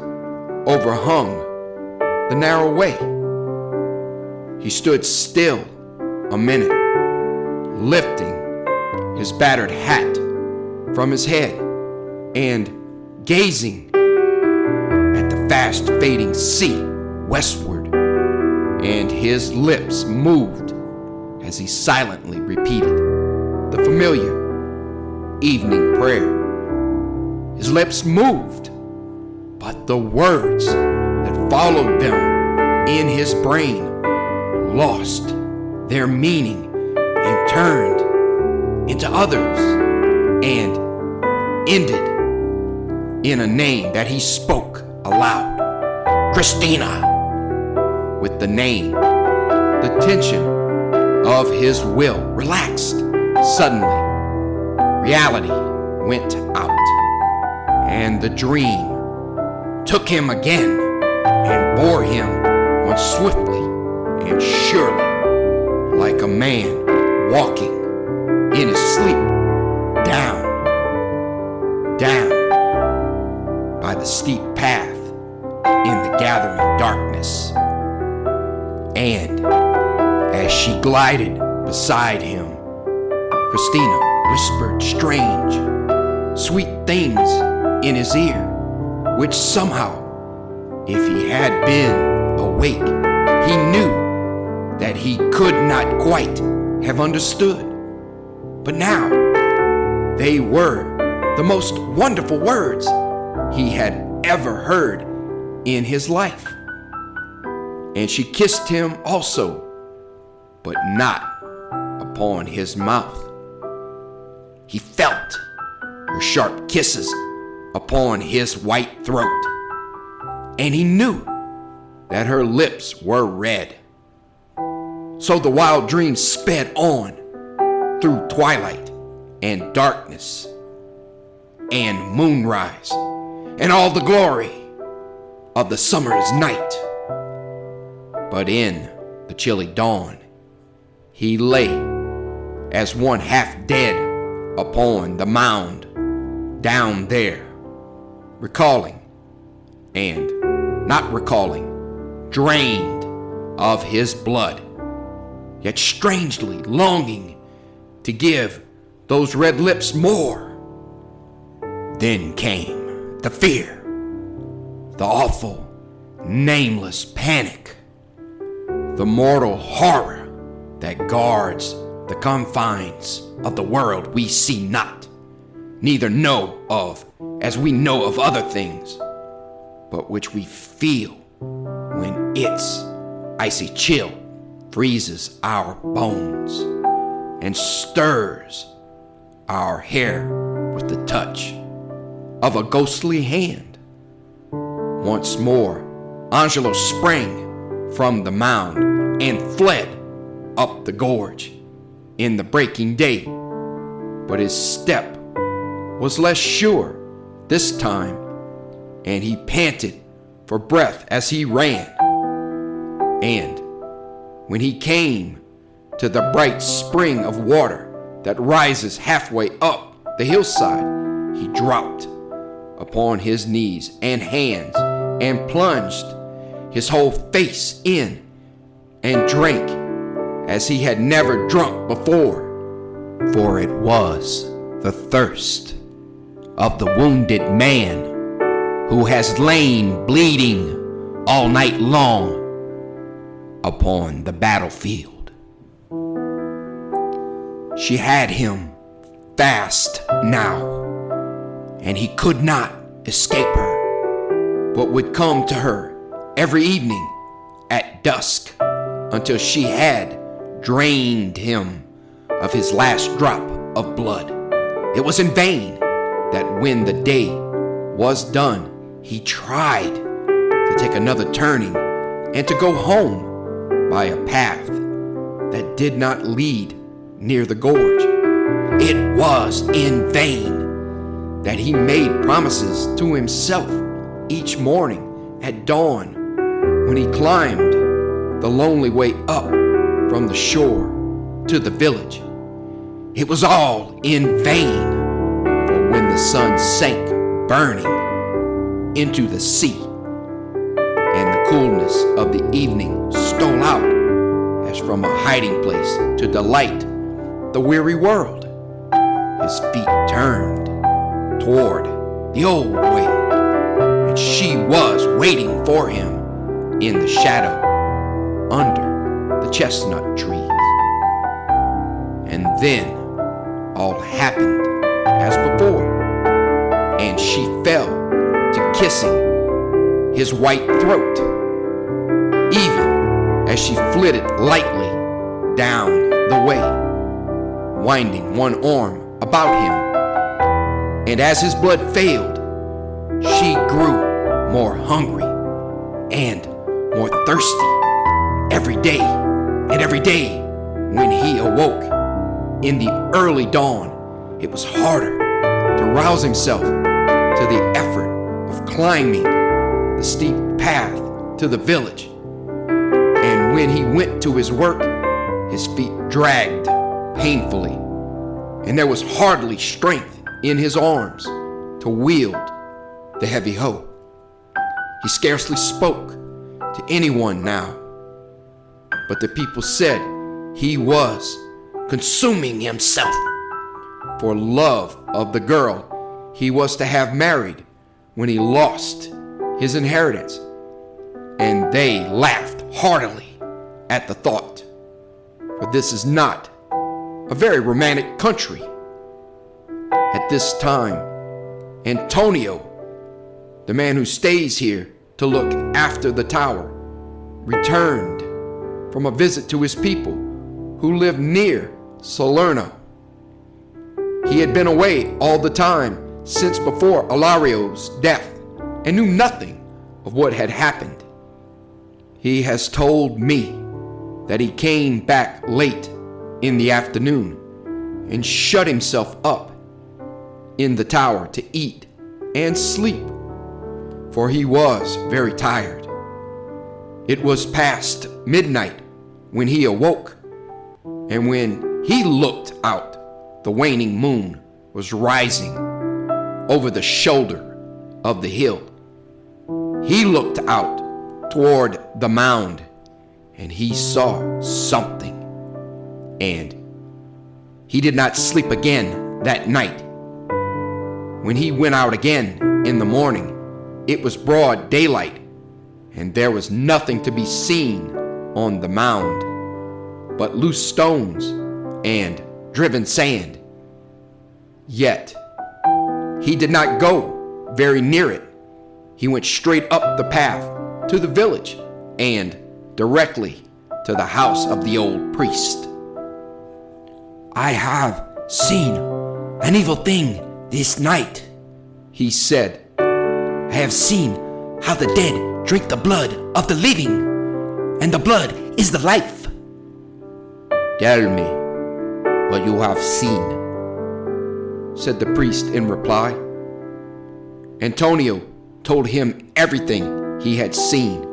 overhung the narrow way. He stood still a minute, lifting his battered hat from his head and gazing at the fast fading sea westward, and his lips moved as he silently repeated the familiar evening prayer. His lips moved, but the words that followed them in his brain lost their meaning and turned into others and ended in a name that he spoke aloud. Christina! With the name, the tension of his will relaxed suddenly. Reality went out, and the dream took him again and bore him on swiftly and surely, like a man walking in his sleep, down by the steep path in the gathering darkness. And as she glided beside him, Christina whispered strange, sweet things in his ear, which somehow, if he had been awake, he knew that he could not quite have understood. But now, they were the most wonderful words he had ever heard in his life. And she kissed him also, but not upon his mouth. He felt her sharp kisses upon his white throat, and he knew that her lips were red. So the wild dream sped on through twilight and darkness and moonrise and all the glory of the summer's night. But in the chilly dawn, he lay as one half dead upon the mound down there, recalling and not recalling, drained of his blood, yet strangely longing to give those red lips more. Then came the fear, the awful, nameless panic, the mortal horror that guards the confines of the world we see not, neither know of as we know of other things, but which we feel when its icy chill freezes our bones and stirs our hair with the touch of a ghostly hand. Once more, Angelo sprang from the mound and fled up the gorge in the breaking day, but his step was less sure this time, and he panted for breath as he ran. And when he came to the bright spring of water that rises halfway up the hillside, he dropped upon his knees and hands and plunged his whole face in and drank as he had never drunk before, for it was the thirst of the wounded man who has lain bleeding all night long upon the battlefield. She had him fast now, and he could not escape her, but would come to her every evening at dusk until she had drained him of his last drop of blood. It was in vain that when the day was done, he tried to take another turning and to go home by a path that did not lead near the gorge. It was in vain that he made promises to himself each morning at dawn when he climbed the lonely way up from the shore to the village. It was all in vain, for when the sun sank burning into the sea and the coolness of the evening stole out as from a hiding place to delight the weary world, his feet turned toward the old way, and she was waiting for him in the shadow under the chestnut trees. And then all happened as before, and she fell to kissing his white throat, even as she flitted lightly down the way, winding one arm about him. And as his blood failed, she grew more hungry and more thirsty every day, and every day when he awoke in the early dawn, it was harder to rouse himself to the effort of climbing the steep path to the village. And when he went to his work, his feet dragged painfully, and there was hardly strength in his arms to wield the heavy hoe. He scarcely spoke to anyone now, but the people said he was consuming himself for love of the girl he was to have married when he lost his inheritance, and they laughed heartily at the thought, for this is not a very romantic country. At this time, Antonio, the man who stays here to look after the tower, returned from a visit to his people who lived near Salerno. He had been away all the time since before Ilario's death and knew nothing of what had happened. He has told me that he came back late in the afternoon and shut himself up in the tower to eat and sleep, for he was very tired. It was past midnight when he awoke, and when he looked out, the waning moon was rising over the shoulder of the hill. He looked out toward the mound, and he saw something, and he did not sleep again that night. When he went out again in the morning, it was broad daylight, and there was nothing to be seen on the mound but loose stones and driven sand. Yet he did not go very near it. He went straight up the path to the village, and directly to the house of the old priest. "I have seen an evil thing this night," he said. "I have seen how the dead drink the blood of the living, and the blood is the life." "Tell me what you have seen," said the priest in reply. Antonio told him everything he had seen.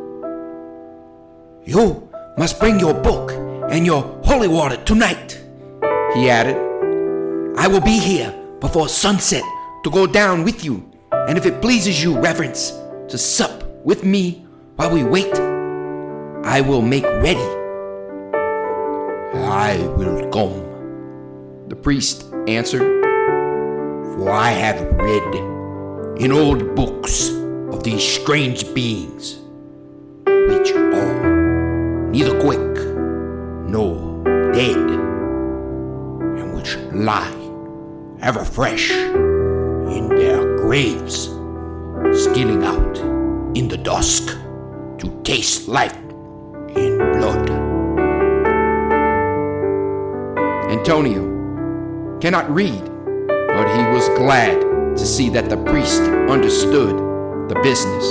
"You must bring your book and your holy water tonight," he added. "I will be here before sunset to go down with you, and if it pleases you, Reverence, to sup with me while we wait, I will make ready." "I will come," the priest answered, "for I have read in old books of these strange beings, which are neither quick nor dead, and which lie ever fresh in their graves, stealing out in the dusk to taste life in blood." Antonio cannot read, but he was glad to see that the priest understood the business.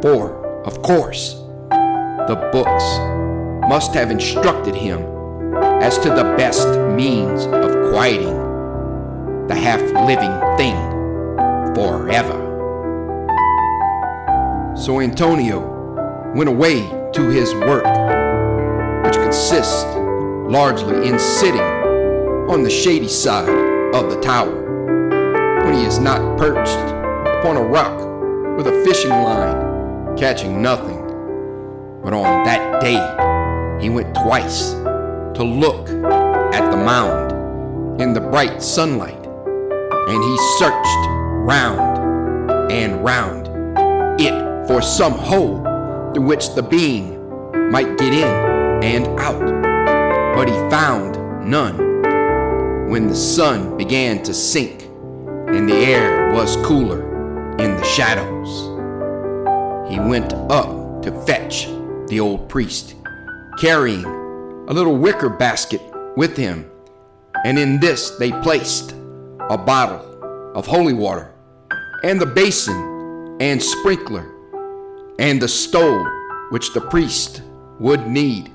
For, of course, the books must have instructed him as to the best means of quieting the half-living thing forever. So Antonio went away to his work, which consists largely in sitting on the shady side of the tower when he is not perched upon a rock with a fishing line, catching nothing. But on that day, he went twice to look at the mound in the bright sunlight, and he searched round and round it for some hole through which the being might get in and out, but he found none. When the sun began to sink and the air was cooler in the shadows, he went up to fetch the old priest, carrying a little wicker basket with him, and in this they placed a bottle of holy water, and the basin and sprinkler, and the stole which the priest would need.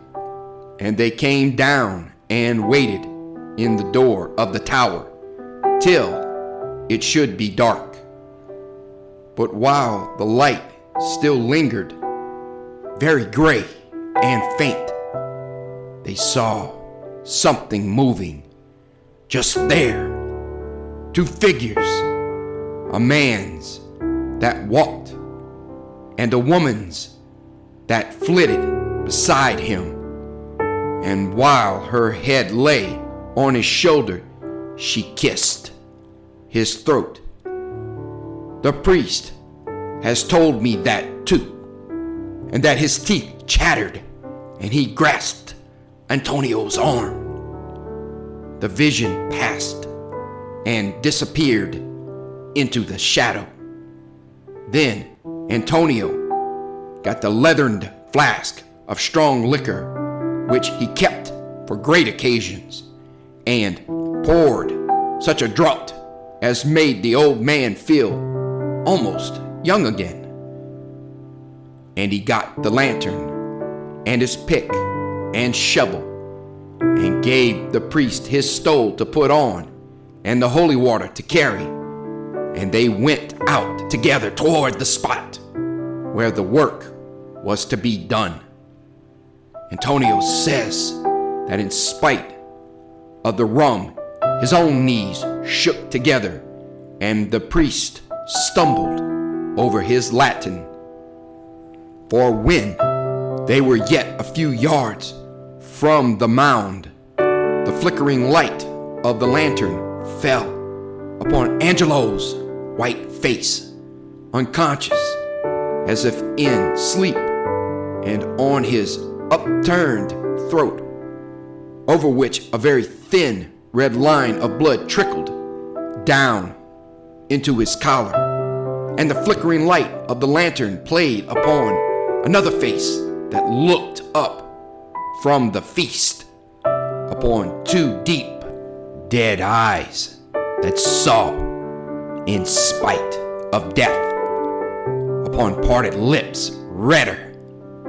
And they came down and waited in the door of the tower till it should be dark. But while the light still lingered, very gray and faint, they saw something moving just there. Two figures, a man's that walked and a woman's that flitted beside him. And while her head lay on his shoulder, she kissed his throat. The priest has told me that too, and that his teeth chattered and he grasped Antonio's arm. The vision passed and disappeared into the shadow. Then Antonio got the leatherned flask of strong liquor, which he kept for great occasions, and poured such a draught as made the old man feel almost young again. And he got the lantern and his pick and shovel, and gave the priest his stole to put on and the holy water to carry, and they went out together toward the spot where the work was to be done. Antonio says that in spite of the rum, his own knees shook together, and the priest stumbled over his Latin. For when they were yet a few yards from the mound, the flickering light of the lantern fell upon Angelo's white face, unconscious, as if in sleep, and on his upturned throat, over which a very thin red line of blood trickled down into his collar. And the flickering light of the lantern played upon another face that looked up from the feast upon two deep, dead eyes that saw in spite of death, upon parted lips redder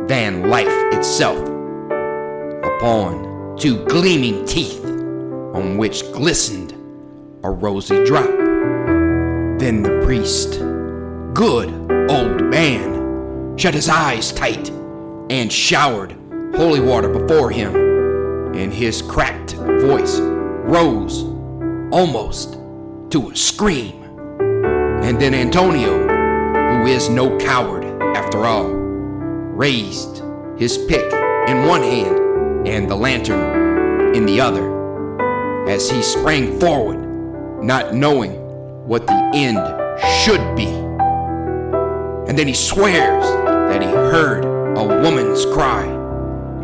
than life itself, upon two gleaming teeth on which glistened a rosy drop. Then the priest, good old man, shut his eyes tight and showered holy water before him, and his cracked voice rose almost to a scream. And then Antonio, who is no coward after all, raised his pick in one hand and the lantern in the other, as he sprang forward, not knowing what the end should be. And then he swears that he heard a woman's cry,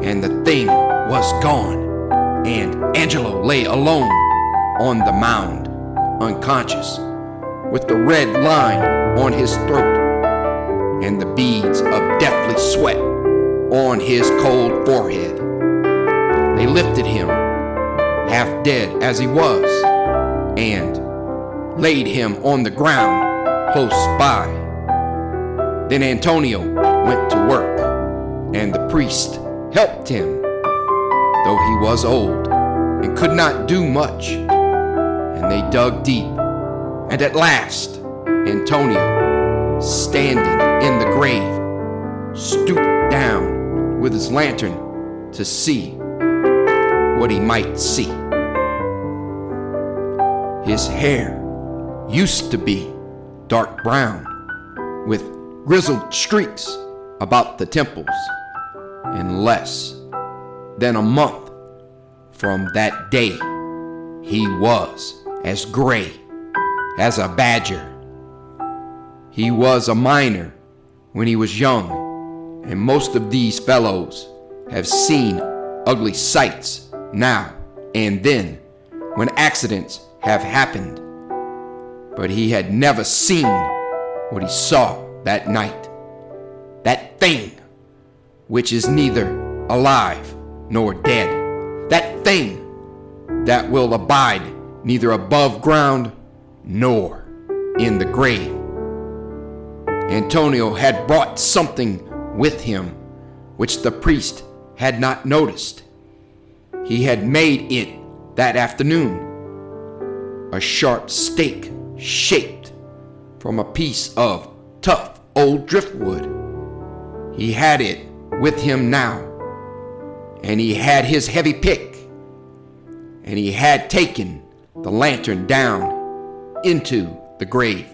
and the thing was gone, and Angelo lay alone on the mound, unconscious, with the red line on his throat, and the beads of deathly sweat on his cold forehead. They lifted him, half dead as he was, and laid him on the ground close by. Then Antonio went to work, and the priest helped him, though he was old and could not do much. And they dug deep, and at last Antonio, standing in the grave, stooped down with his lantern to see what he might see. His hair used to be dark brown, with grizzled streaks about the temples, and less than a month from that day, he was as gray as a badger. He was a miner when he was young, and most of these fellows have seen ugly sights now and then when accidents have happened. But he had never seen what he saw that night. That thing which is neither alive nor dead. That thing that will abide neither above ground nor in the grave. Antonio had brought something with him which the priest had not noticed. He had made it that afternoon, a sharp stake shaped from a piece of tough old driftwood. He had it with him now, and he had his heavy pick, and he had taken the lantern down into the grave.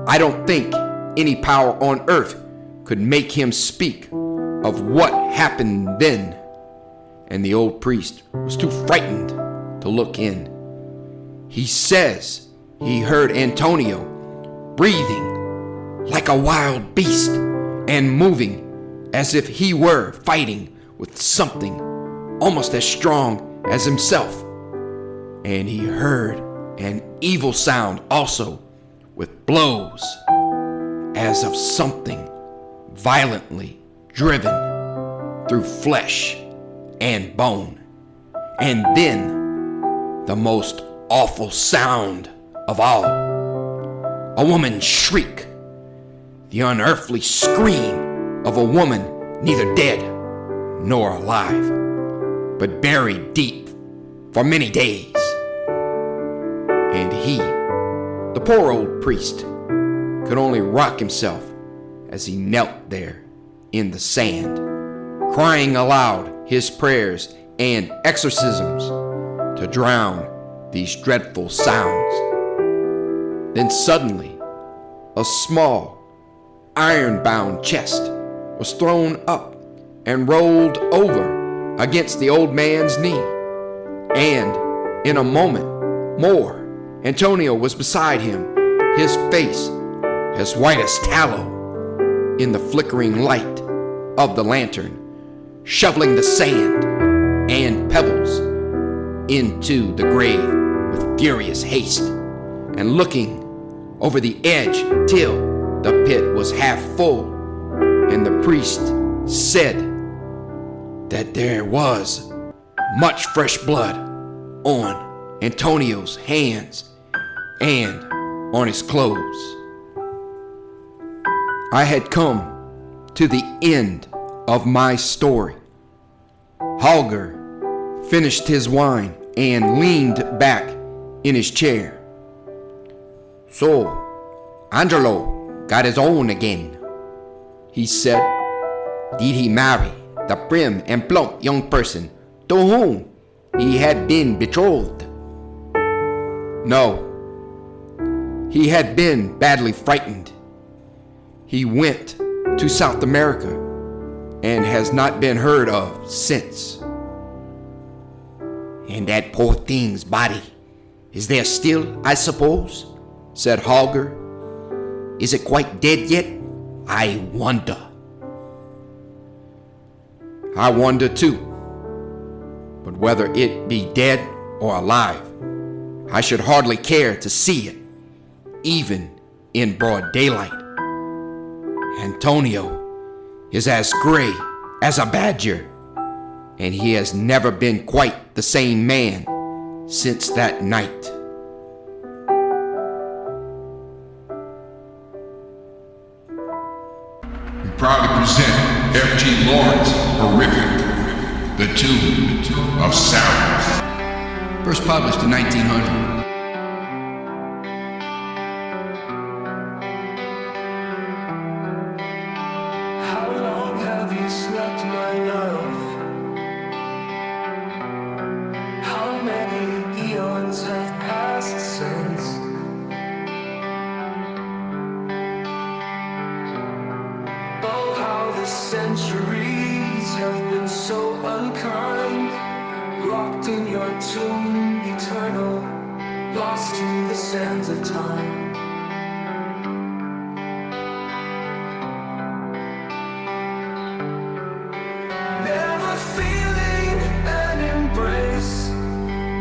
I don't think any power on earth could make him speak of what happened then, and the old priest was too frightened to look in. He says he heard Antonio breathing like a wild beast and moving as if he were fighting with something almost as strong as himself. And he heard an evil sound also, with blows as of something violently driven through flesh and bone. And then the most awful sound of all, a woman's shriek, the unearthly scream of a woman neither dead nor alive, but buried deep for many days. And he, the poor old priest, could only rock himself as he knelt there in the sand, crying aloud his prayers and exorcisms to drown these dreadful sounds. Then suddenly, a small, iron-bound chest was thrown up and rolled over against the old man's knee. And in a moment more, Antonio was beside him, his face as white as tallow in the flickering light of the lantern, shoveling the sand and pebbles into the grave with furious haste, and looking over the edge till the pit was half full, and the priest said that there was much fresh blood on Antonio's hands and on his clothes. I had come to the end of my story. Holger finished his wine and leaned back in his chair. So, Angelo got his own again, he said. Did he marry the prim and plump young person to whom he had been betrothed? No. He had been badly frightened. He went to South America and has not been heard of since. And that poor thing's body is there still, I suppose? Said Holger. Is it quite dead yet? I wonder. I wonder too. But whether it be dead or alive, I should hardly care to see it, even in broad daylight. Antonio is as gray as a badger, and he has never been quite the same man since that night. We proudly present F.G. Lawrence' horrific The Tomb of Sounds. First published in 1900. How long have you slept, my love? How many eons have passed since? Oh, how the centuries have been so unkind, locked in your tomb eternal, lost in the sands of time. Never feeling an embrace,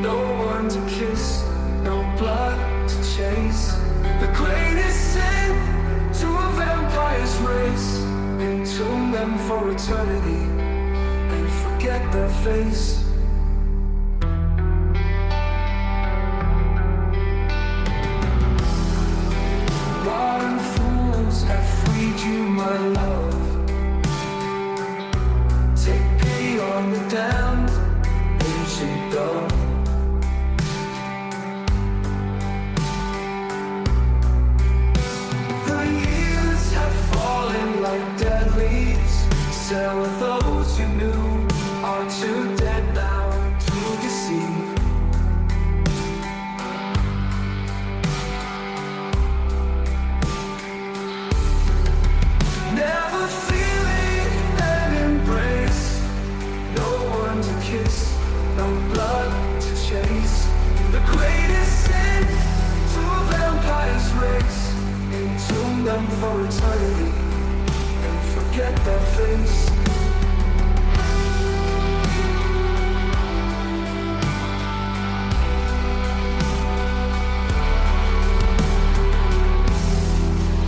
no one to kiss, no blood to chase. The greatest sin to a vampire's race, entomb them for eternity and forget their face. Modern fools have freed you, my love. Take pity on the damned, ancient dove. The years have fallen like dead leaves. Sail with those you knew are too dead now to deceive. Never feeling an embrace, no one to kiss, no blood to chase. The greatest sin to a vampire's race, entomb them for eternity and forget their face.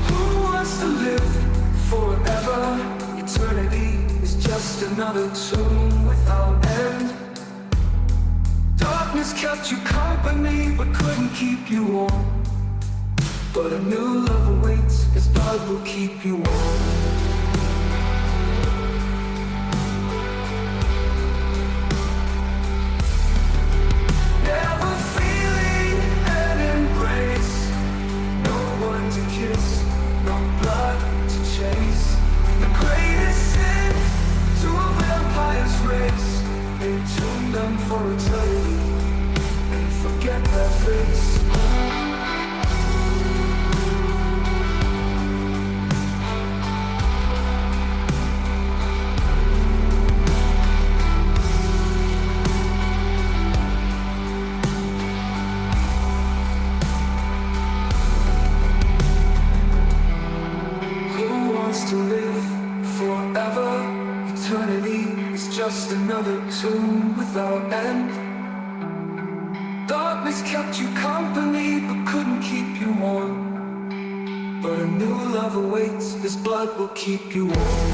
Who wants to live forever? Eternity is just another tomb without end. Darkness kept you company but couldn't keep you warm. But a new love awaits, his blood will keep you warm. Never feeling an embrace, no one to kiss, no blood to chase. The greatest sin to a vampire's race, entomb them for eternity and forget their face. Who wants to live forever? Eternity is just another tomb without end. Darkness kept you company but couldn't keep you warm. But a new love awaits, his blood will keep you warm.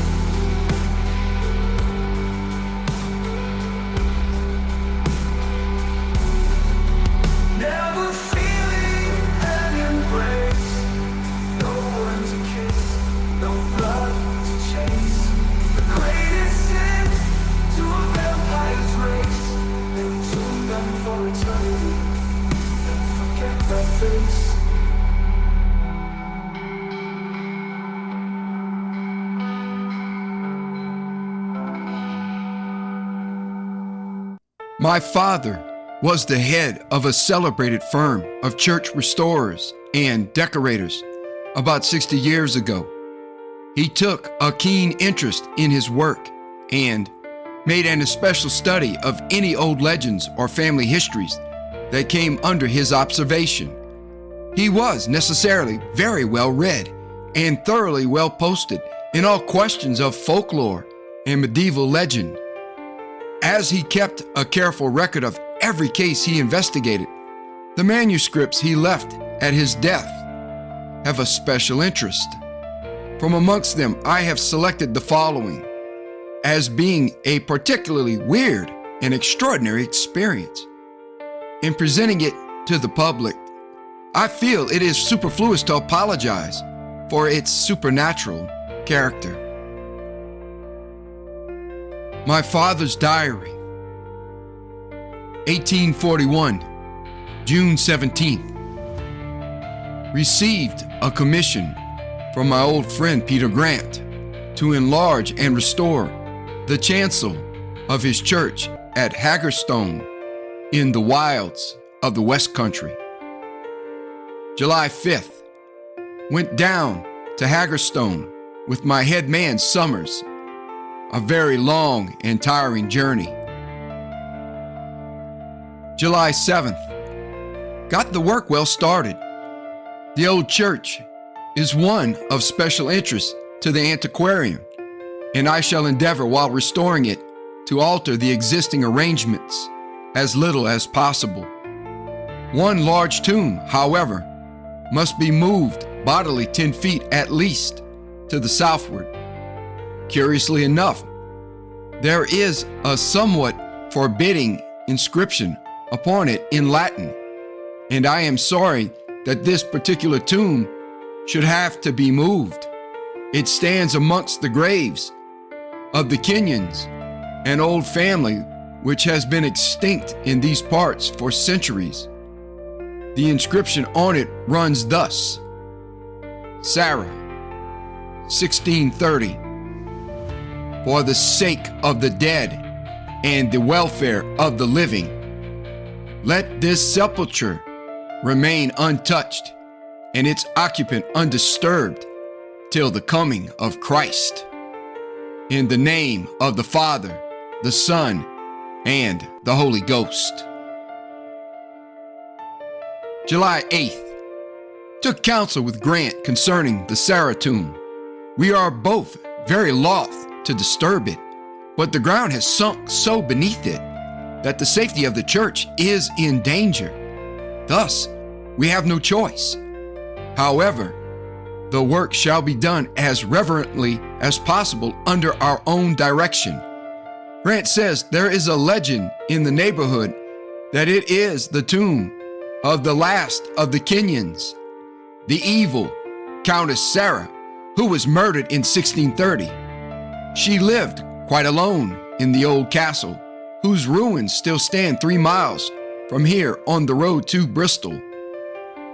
My father was the head of a celebrated firm of church restorers and decorators about 60 years ago. He took a keen interest in his work and made an especial study of any old legends or family histories that came under his observation. He was necessarily very well read and thoroughly well posted in all questions of folklore and medieval legend. As he kept a careful record of every case he investigated, the manuscripts he left at his death have a special interest. From amongst them, I have selected the following as being a particularly weird and extraordinary experience. In presenting it to the public, I feel it is superfluous to apologize for its supernatural character. My father's diary, 1841, June 17th. Received a commission from my old friend Peter Grant to enlarge and restore the chancel of his church at Hagerstone in the wilds of the West Country. July 5th, went down to Hagerstone with my head man Summers, a very long and tiring journey. July 7th, got the work well started. The old church is one of special interest to the antiquarian, and I shall endeavor while restoring it to alter the existing arrangements as little as possible. One large tomb, however, must be moved bodily 10 feet at least to the southward. Curiously enough, there is a somewhat forbidding inscription upon it in Latin, and I am sorry that this particular tomb should have to be moved. It stands amongst the graves of the Kenyans, an old family which has been extinct in these parts for centuries. The inscription on it runs thus: Sarah, 1630. For the sake of the dead and the welfare of the living, let this sepulchre remain untouched and its occupant undisturbed till the coming of Christ. In the name of the Father, the Son, and the Holy Ghost. July 8th, took counsel with Grant concerning the Sarah tomb. We are both very loth to disturb it, but the ground has sunk so beneath it that the safety of the church is in danger. Thus, we have no choice. However, the work shall be done as reverently as possible under our own direction. Grant says there is a legend in the neighborhood that it is the tomb of the last of the Kenyans, the evil Countess Sarah, who was murdered in 1630. She lived quite alone in the old castle, whose ruins still stand 3 miles from here on the road to Bristol.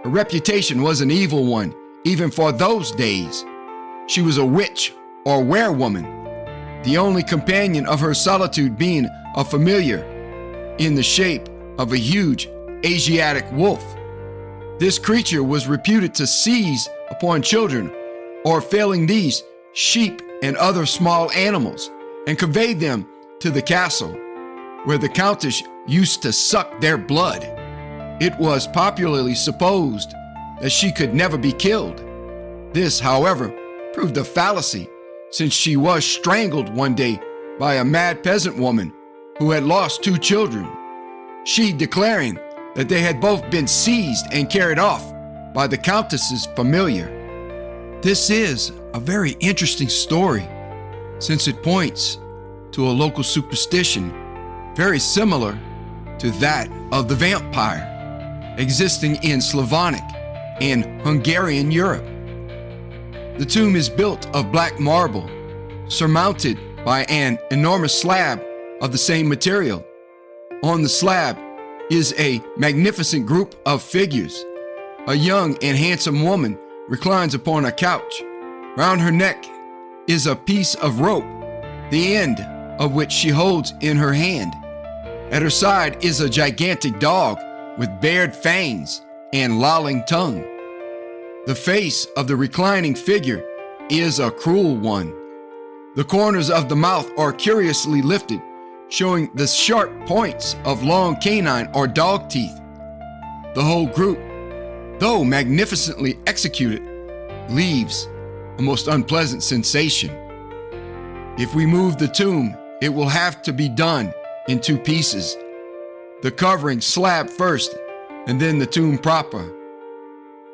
Her reputation was an evil one, even for those days. She was a witch or werewoman, the only companion of her solitude being a familiar in the shape of a huge Asiatic wolf. This creature was reputed to seize upon children, or failing these, sheep and other small animals, and convey them to the castle, where the countess used to suck their blood. It was popularly supposed that she could never be killed. This, however, proved a fallacy, since she was strangled one day by a mad peasant woman who had lost 2 children, she declaring that they had both been seized and carried off by the countess's familiar. This is a very interesting story, since it points to a local superstition very similar to that of the vampire, existing in Slavonic and Hungarian Europe. The tomb is built of black marble, surmounted by an enormous slab of the same material. On the slab is a magnificent group of figures. A young and handsome woman reclines upon a couch. Round her neck is a piece of rope, the end of which she holds in her hand. At her side is a gigantic dog with bared fangs and lolling tongue. The face of the reclining figure is a cruel one. The corners of the mouth are curiously lifted, showing the sharp points of long canine or dog teeth. The whole group, though magnificently executed, leaves a most unpleasant sensation. If we move the tomb, it will have to be done in two pieces. The covering slab first, and then the tomb proper.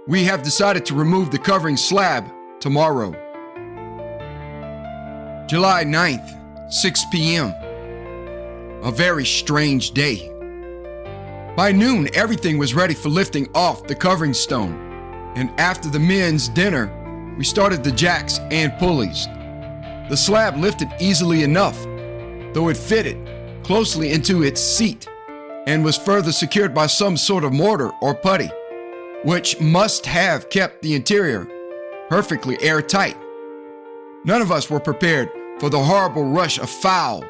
We have decided to remove the covering slab tomorrow. July 9th, 6 p.m. A very strange day. By noon, everything was ready for lifting off the covering stone, and after the men's dinner, we started the jacks and pulleys. The slab lifted easily enough, though it fitted closely into its seat and was further secured by some sort of mortar or putty, which must have kept the interior perfectly airtight. None of us were prepared for the horrible rush of foul,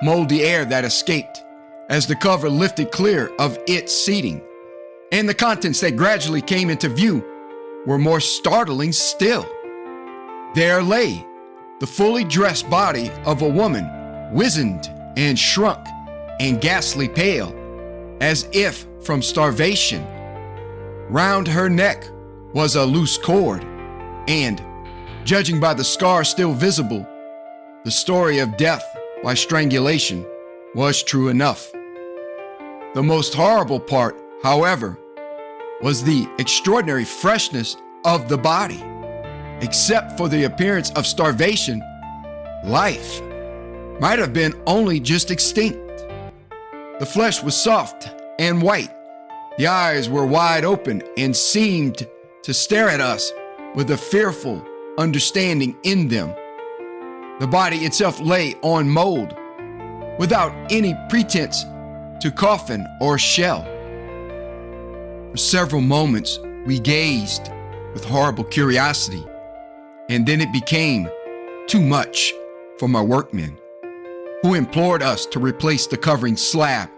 moldy air that escaped as the cover lifted clear of its seating, and the contents that gradually came into view were more startling still. There lay the fully dressed body of a woman, wizened and shrunk and ghastly pale, as if from starvation. Round her neck was a loose cord, and, judging by the scar still visible, the story of death by strangulation was true enough. The most horrible part, however, was the extraordinary freshness of the body. Except for the appearance of starvation, life might have been only just extinct. The flesh was soft and white. The eyes were wide open and seemed to stare at us with a fearful understanding in them. The body itself lay on mold, without any pretense to coffin or shell. For several moments, we gazed with horrible curiosity, and then it became too much for my workmen, who implored us to replace the covering slab.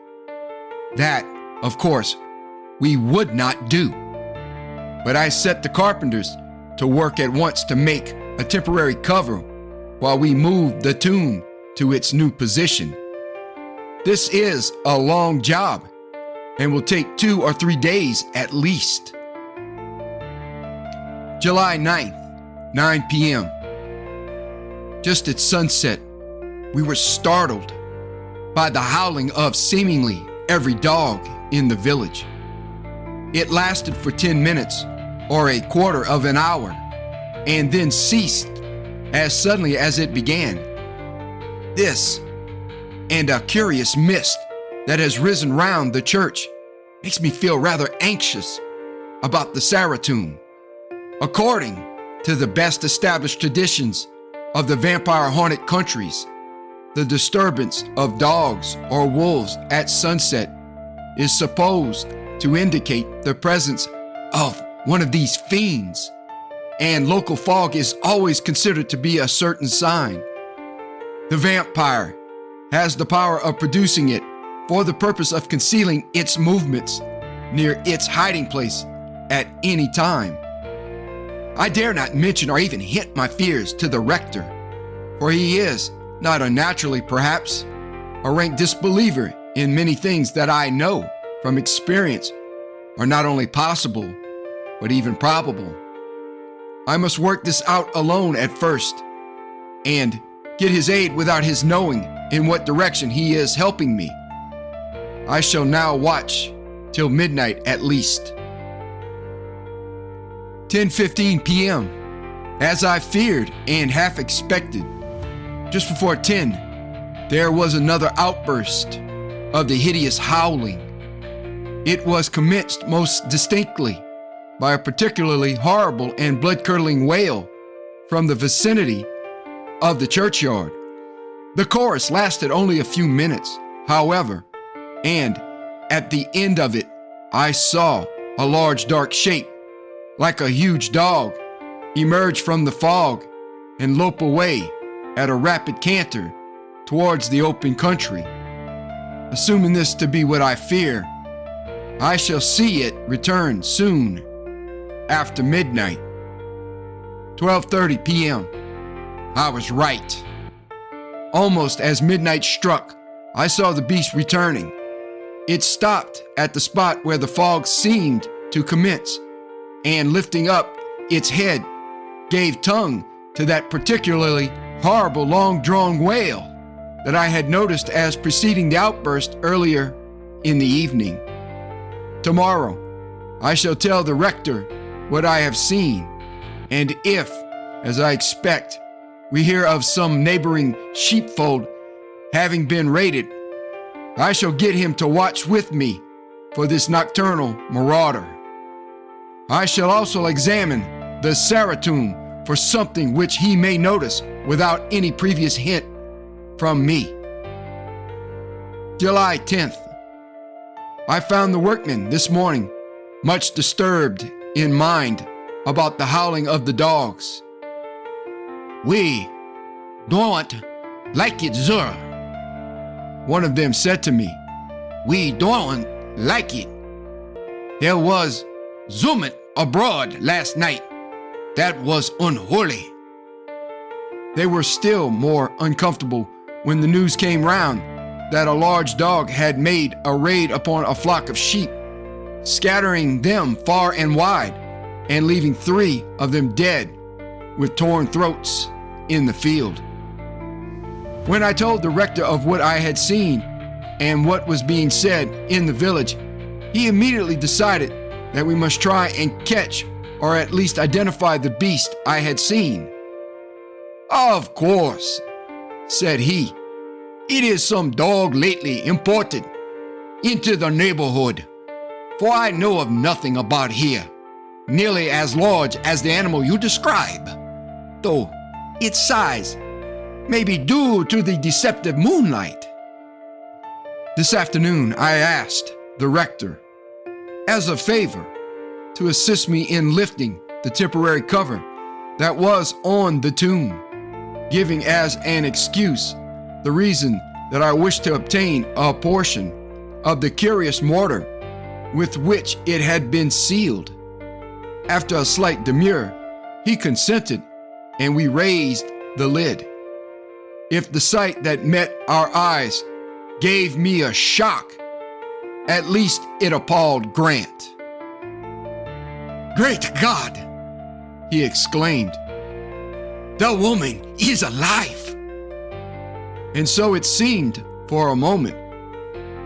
That, of course, we would not do. But I set the carpenters to work at once to make a temporary cover while we moved the tomb to its new position. This is a long job and will take 2 or 3 days at least. July 9th, 9 p.m. Just at sunset, we were startled by the howling of seemingly every dog in the village. It lasted for 10 minutes or a quarter of an hour and then ceased as suddenly as it began. This and a curious mist that has risen round the church makes me feel rather anxious about the Saratoon. According to the best established traditions of the vampire-haunted countries, the disturbance of dogs or wolves at sunset is supposed to indicate the presence of one of these fiends, and local fog is always considered to be a certain sign. The vampire has the power of producing it for the purpose of concealing its movements near its hiding place at any time. I dare not mention or even hint my fears to the rector, for he is, not unnaturally perhaps, a rank disbeliever in many things that I know from experience are not only possible, but even probable. I must work this out alone at first, and get his aid without his knowing in what direction he is helping me. I shall now watch till midnight at least. 10:15 p.m. As I feared and half expected, just before 10, there was another outburst of the hideous howling. It was commenced most distinctly by a particularly horrible and blood-curdling wail from the vicinity of the churchyard. The chorus lasted only a few minutes, however, and at the end of it, I saw a large dark shape, like a huge dog, emerge from the fog and lope away at a rapid canter towards the open country. Assuming this to be what I fear, I shall see it return soon after midnight. 12:30 p.m. I was right. Almost as midnight struck, I saw the beast returning. It stopped at the spot where the fog seemed to commence, and lifting up its head, gave tongue to that particularly horrible long-drawn wail that I had noticed as preceding the outburst earlier in the evening. Tomorrow, I shall tell the rector what I have seen, and if, as I expect, we hear of some neighboring sheepfold having been raided, I shall get him to watch with me for this nocturnal marauder. I shall also examine the Saratum for something which he may notice without any previous hint from me. July 10th. I found the workmen this morning much disturbed in mind about the howling of the dogs. We don't like it, sir. One of them said to me, We don't like it. There was Zumit abroad last night. That was unholy. They were still more uncomfortable when the news came round that a large dog had made a raid upon a flock of sheep, scattering them far and wide and leaving 3 of them dead with torn throats in the field. When I told the rector of what I had seen and what was being said in the village, he immediately decided that we must try and catch or at least identify the beast I had seen. Of course, said he. It is some dog lately imported into the neighborhood, for I know of nothing about here nearly as large as the animal you describe, though its size may be due to the deceptive moonlight. This afternoon I asked the rector, as a favor, to assist me in lifting the temporary cover that was on the tomb, giving as an excuse the reason that I wished to obtain a portion of the curious mortar with which it had been sealed. After a slight demur, he consented, and we raised the lid. If the sight that met our eyes gave me a shock, at least it appalled Grant. Great God, he exclaimed. The woman is alive. And so it seemed for a moment.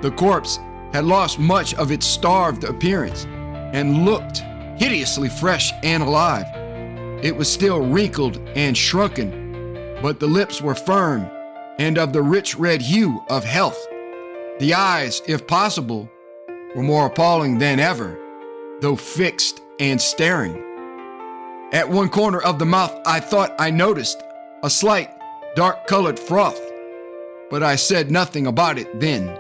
The corpse had lost much of its starved appearance and looked hideously fresh and alive. It was still wrinkled and shrunken, but the lips were firm and of the rich red hue of health. The eyes, if possible, were more appalling than ever, though fixed and staring. At one corner of the mouth I thought I noticed a slight dark-colored froth, but I said nothing about it then.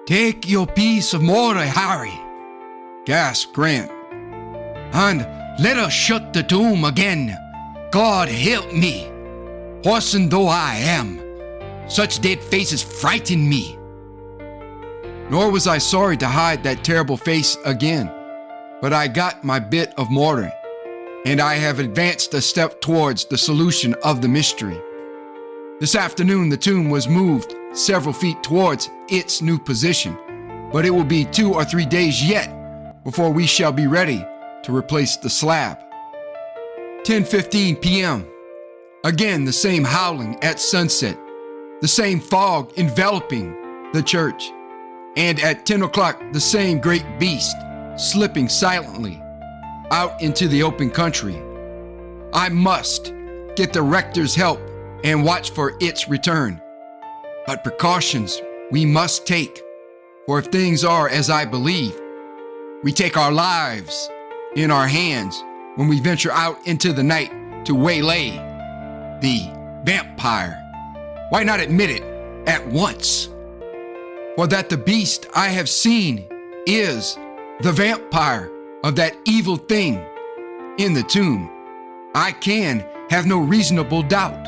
Take your piece of mortar, Harry, gasped Grant, and let us shut the tomb again. God help me, whoreson though I am. Such dead faces frighten me. Nor was I sorry to hide that terrible face again, but I got my bit of mortar, and I have advanced a step towards the solution of the mystery. This afternoon the tomb was moved several feet towards its new position, but it will be 2 or 3 days yet before we shall be ready to replace the slab. 10:15 p.m. Again the same howling at sunset, the same fog enveloping the church, and at 10 o'clock the same great beast slipping silently out into the open country. I must get the rector's help and watch for its return. But precautions we must take, for if things are as I believe, we take our lives in our hands when we venture out into the night to waylay the vampire. Why not admit it at once? For that the beast I have seen is the vampire of that evil thing in the tomb, I can have no reasonable doubt.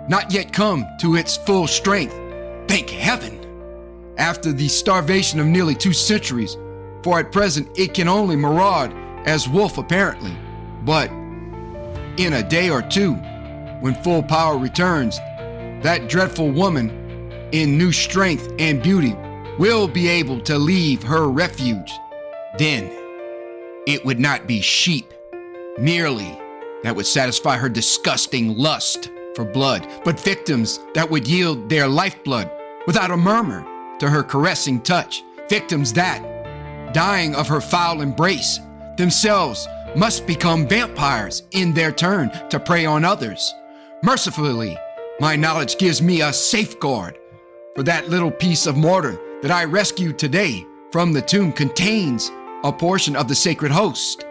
Not yet come to its full strength, Thank heaven! After the starvation of nearly 2 centuries, for at present it can only maraud as wolf apparently, but in a day or two, when full power returns, that dreadful woman, in new strength and beauty, will be able to leave her refuge. Then it would not be sheep merely that would satisfy her disgusting lust for blood, but victims that would yield their lifeblood without a murmur to her caressing touch. Victims that, dying of her foul embrace, themselves must become vampires in their turn to prey on others. Mercifully, my knowledge gives me a safeguard, for that little piece of mortar that I rescued today from the tomb contains a portion of the sacred host,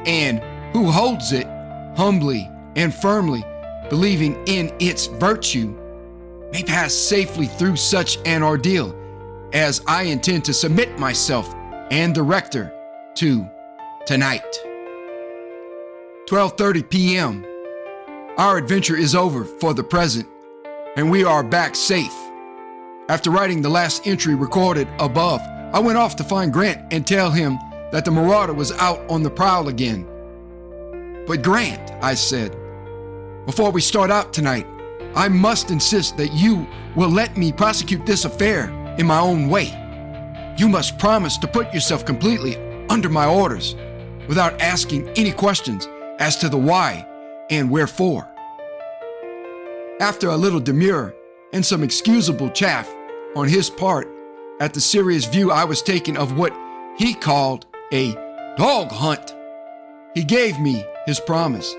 and who holds it humbly and firmly, believing in its virtue, may pass safely through such an ordeal as I intend to submit myself and the rector to tonight. 12:30 p.m. Our adventure is over for the present, and we are back safe. After writing the last entry recorded above, I went off to find Grant and tell him that the marauder was out on the prowl again. But Grant, I said, before we start out tonight, I must insist that you will let me prosecute this affair in my own way. You must promise to put yourself completely under my orders without asking any questions as to the why and wherefore. After a little demur and some excusable chaff on his part at the serious view I was taking of what he called a dog hunt, he gave me his promise.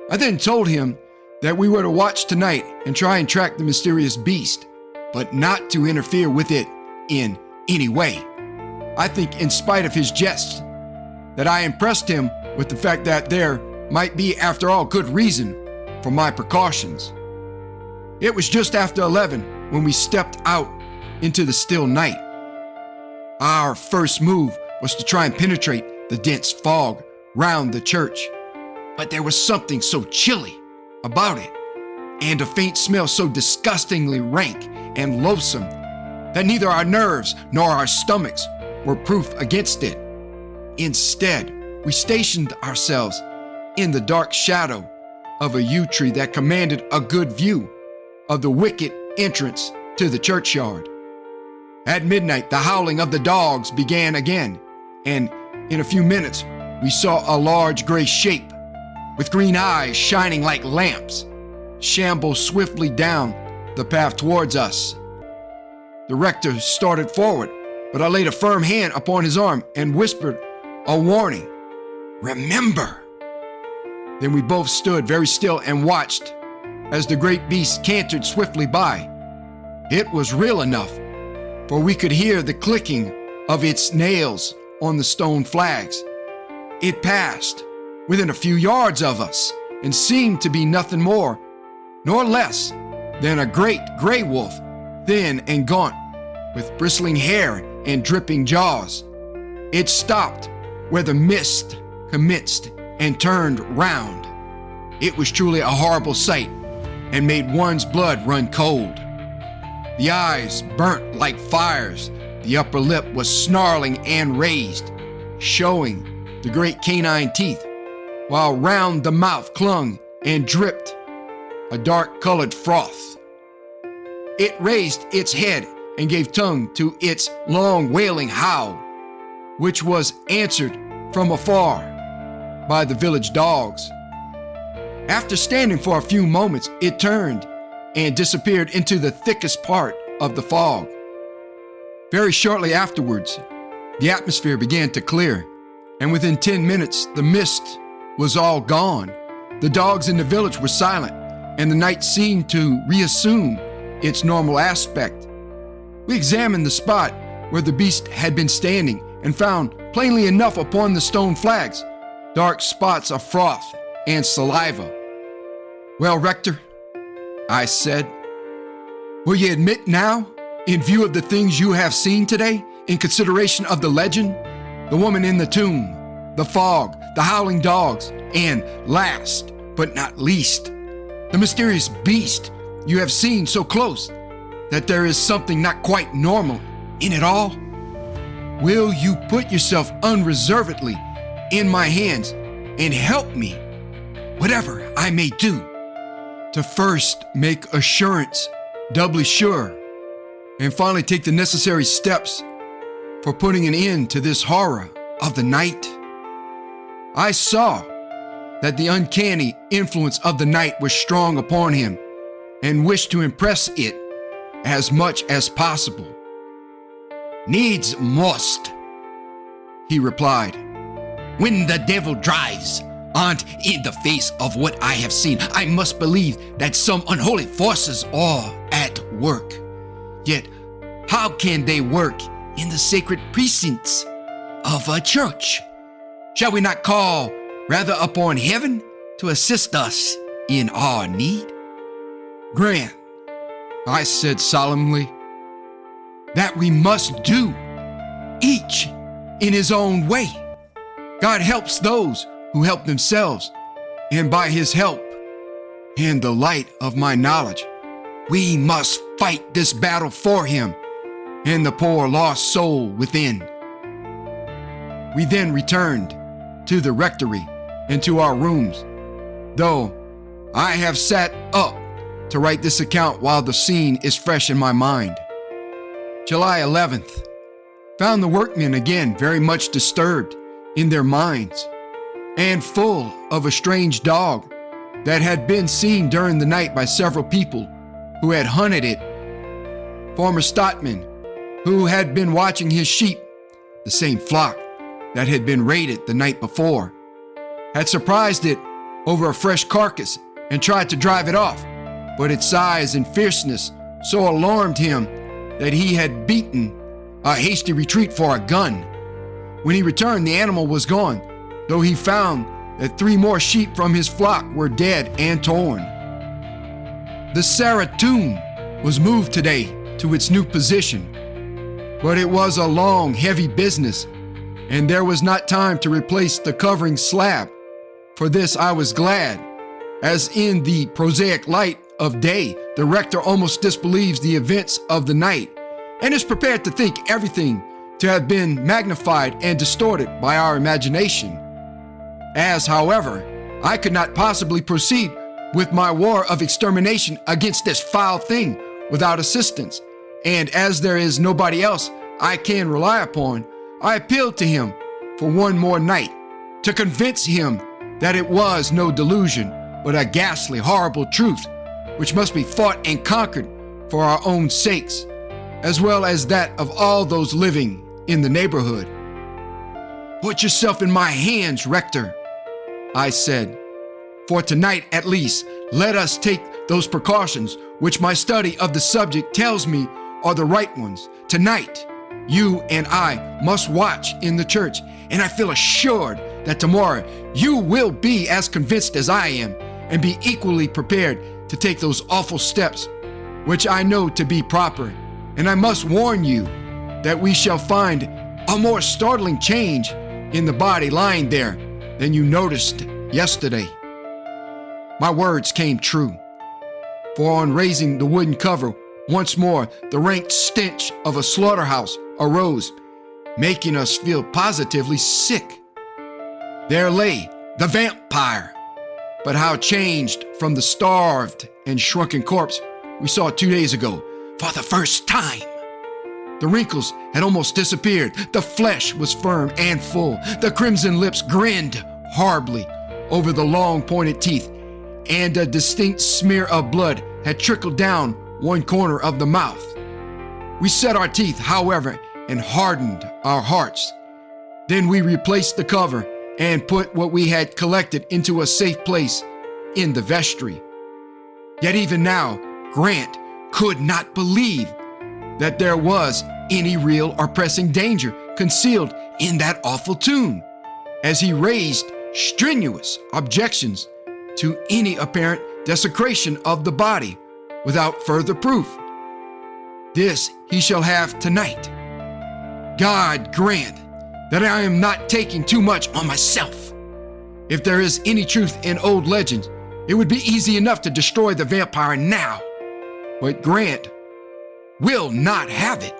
I then told him that we were to watch tonight and try and track the mysterious beast, but not to interfere with it in any way. I think, in spite of his jests, that I impressed him with the fact that there might be, after all, good reason for my precautions. It was just after 11 when we stepped out into the still night. Our first move was to try and penetrate the dense fog round the church, but there was something so chilly about it, and a faint smell so disgustingly rank and loathsome that neither our nerves nor our stomachs were proof against it. Instead, we stationed ourselves in the dark shadow of a yew tree that commanded a good view of the wicket entrance to the churchyard. At midnight, the howling of the dogs began again, and in a few minutes, we saw a large gray shape with green eyes shining like lamps shamble swiftly down the path towards us. The rector started forward, but I laid a firm hand upon his arm and whispered a warning, "Remember!" Then we both stood very still and watched as the great beast cantered swiftly by. It was real enough, for we could hear the clicking of its nails on the stone flags. It passed within a few yards of us and seemed to be nothing more nor less than a great gray wolf, thin and gaunt, with bristling hair and dripping jaws. It stopped where the mist commenced and turned round. It was truly a horrible sight and made one's blood run cold. The eyes burnt like fires, the upper lip was snarling and raised, showing the great canine teeth, while round the mouth clung and dripped a dark-colored froth. It raised its head and gave tongue to its long wailing howl, which was answered from afar by the village dogs. After standing for a few moments, it turned and disappeared into the thickest part of the fog. Very shortly afterwards, the atmosphere began to clear, and within 10 minutes, the mist was all gone. The dogs in the village were silent, and the night seemed to reassume its normal aspect. We examined the spot where the beast had been standing and found plainly enough upon the stone flags dark spots of froth and saliva. "Well, Rector," I said, "will you admit now, in view of the things you have seen today, in consideration of the legend, the woman in the tomb, the fog, the howling dogs, and last but not least, the mysterious beast you have seen so close, that there is something not quite normal in it all? Will you put yourself unreservedly in my hands and help me, whatever I may do, to first make assurance doubly sure, and finally take the necessary steps for putting an end to this horror of the night? I saw that the uncanny influence of the night was strong upon him and wished to impress it as much as possible. "Needs must," he replied. "When the devil drives on't in the face of what I have seen, I must believe that some unholy forces are at work. Yet, how can they work in the sacred precincts of a church? Shall we not call rather upon heaven to assist us in our need?" "Grant," I said solemnly, "that we must do, each in his own way. God helps those who help themselves, and by his help and the light of my knowledge, we must fight this battle for him and the poor lost soul within." We then returned to the rectory and to our rooms, though I have sat up to write this account while the scene is fresh in my mind. July 11th. Found the workmen again very much disturbed in their minds and full of a strange dog that had been seen during the night by several people who had hunted it. Former stockman who had been watching his sheep, the same flock that had been raided the night before, had surprised it over a fresh carcass and tried to drive it off, but its size and fierceness so alarmed him that he had beaten a hasty retreat for a gun. When he returned, the animal was gone, though he found that 3 more sheep from his flock were dead and torn. The Saratoon was moved today to its new position, but it was a long, heavy business, and there was not time to replace the covering slab. For this I was glad, as in the prosaic light of day, the rector almost disbelieves the events of the night and is prepared to think everything to have been magnified and distorted by our imagination. As, however, I could not possibly proceed with my war of extermination against this foul thing without assistance, and as there is nobody else I can rely upon, I appealed to him for one more night to convince him that it was no delusion, but a ghastly, horrible truth which must be fought and conquered for our own sakes, as well as that of all those living in the neighborhood. "Put yourself in my hands, Rector," I said. "For tonight at least, let us take those precautions which my study of the subject tells me are the right ones. Tonight, you and I must watch in the church, and I feel assured that tomorrow you will be as convinced as I am and be equally prepared to take those awful steps which I know to be proper. And I must warn you that we shall find a more startling change in the body lying there than you noticed yesterday." My words came true, for on raising the wooden cover once more, the rank stench of a slaughterhouse arose, making us feel positively sick. There lay the vampire, but how changed from the starved and shrunken corpse we saw 2 days ago for the first time. The wrinkles had almost disappeared. The flesh was firm and full. The crimson lips grinned horribly over the long pointed teeth, and a distinct smear of blood had trickled down one corner of the mouth. We set our teeth, however, and hardened our hearts. Then we replaced the cover and put what we had collected into a safe place in the vestry. Yet even now, Grant could not believe that there was any real or pressing danger concealed in that awful tomb, as he raised strenuous objections to any apparent desecration of the body without further proof. This he shall have tonight. God grant that I am not taking too much on myself. If there is any truth in old legends, it would be easy enough to destroy the vampire now. But grant will not have it.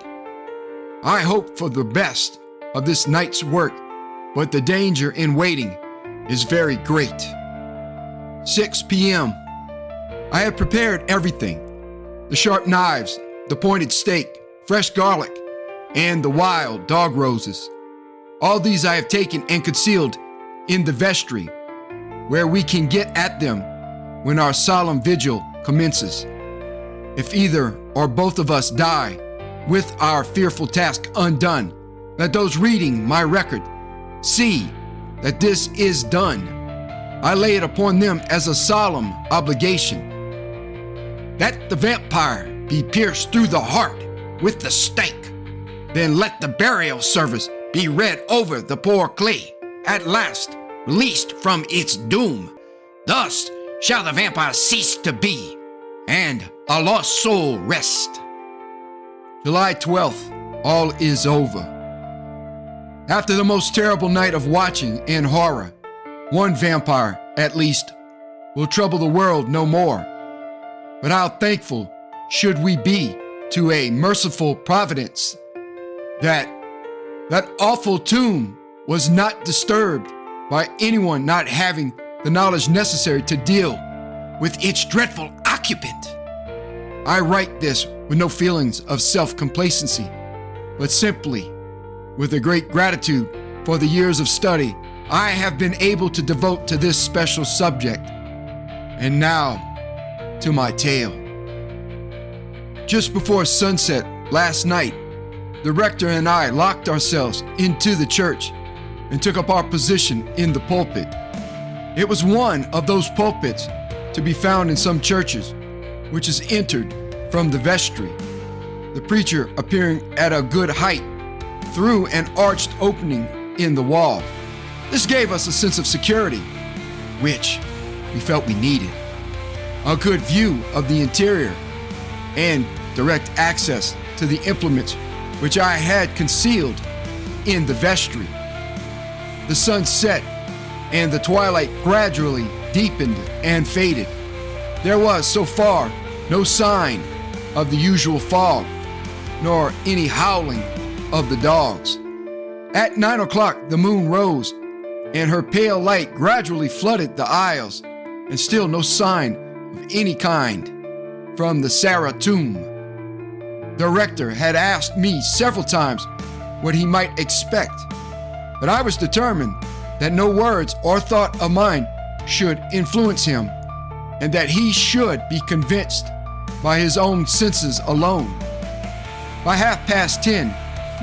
I hope for the best of this night's work, but the danger in waiting is very great. 6 p.m. I have prepared everything: the sharp knives, the pointed steak, fresh garlic, and the wild dog roses. All these I have taken and concealed in the vestry, where we can get at them when our solemn vigil commences. If either or both of us die with our fearful task undone, let those reading my record see that this is done. I lay it upon them as a solemn obligation, that the vampire be pierced through the heart with the stake. Then let the burial service be read over the poor clay, at last released from its doom. Thus shall the vampire cease to be, and a lost soul rest. July 12th, all is over. After the most terrible night of watching and horror, one vampire, at least, will trouble the world no more. But how thankful should we be to a merciful providence that awful tomb was not disturbed by anyone not having the knowledge necessary to deal with its dreadful occupant. I write this with no feelings of self-complacency, but simply with a great gratitude for the years of study I have been able to devote to this special subject. And now, to my tale. Just before sunset last night, the rector and I locked ourselves into the church and took up our position in the pulpit. It was one of those pulpits to be found in some churches, which is entered from the vestry, the preacher appearing at a good height through an arched opening in the wall. This gave us a sense of security, which we felt we needed. A good view of the interior and direct access to the implements which I had concealed in the vestry. The sun set and the twilight gradually deepened and faded. There was, so far, no sign of the usual fog, nor any howling of the dogs. At 9 o'clock, the moon rose, and her pale light gradually flooded the aisles, and still no sign of any kind from the Sarah tomb. The rector had asked me several times what he might expect, but I was determined that no words or thought of mine should influence him, and that he should be convinced by his own senses alone. By 10:30,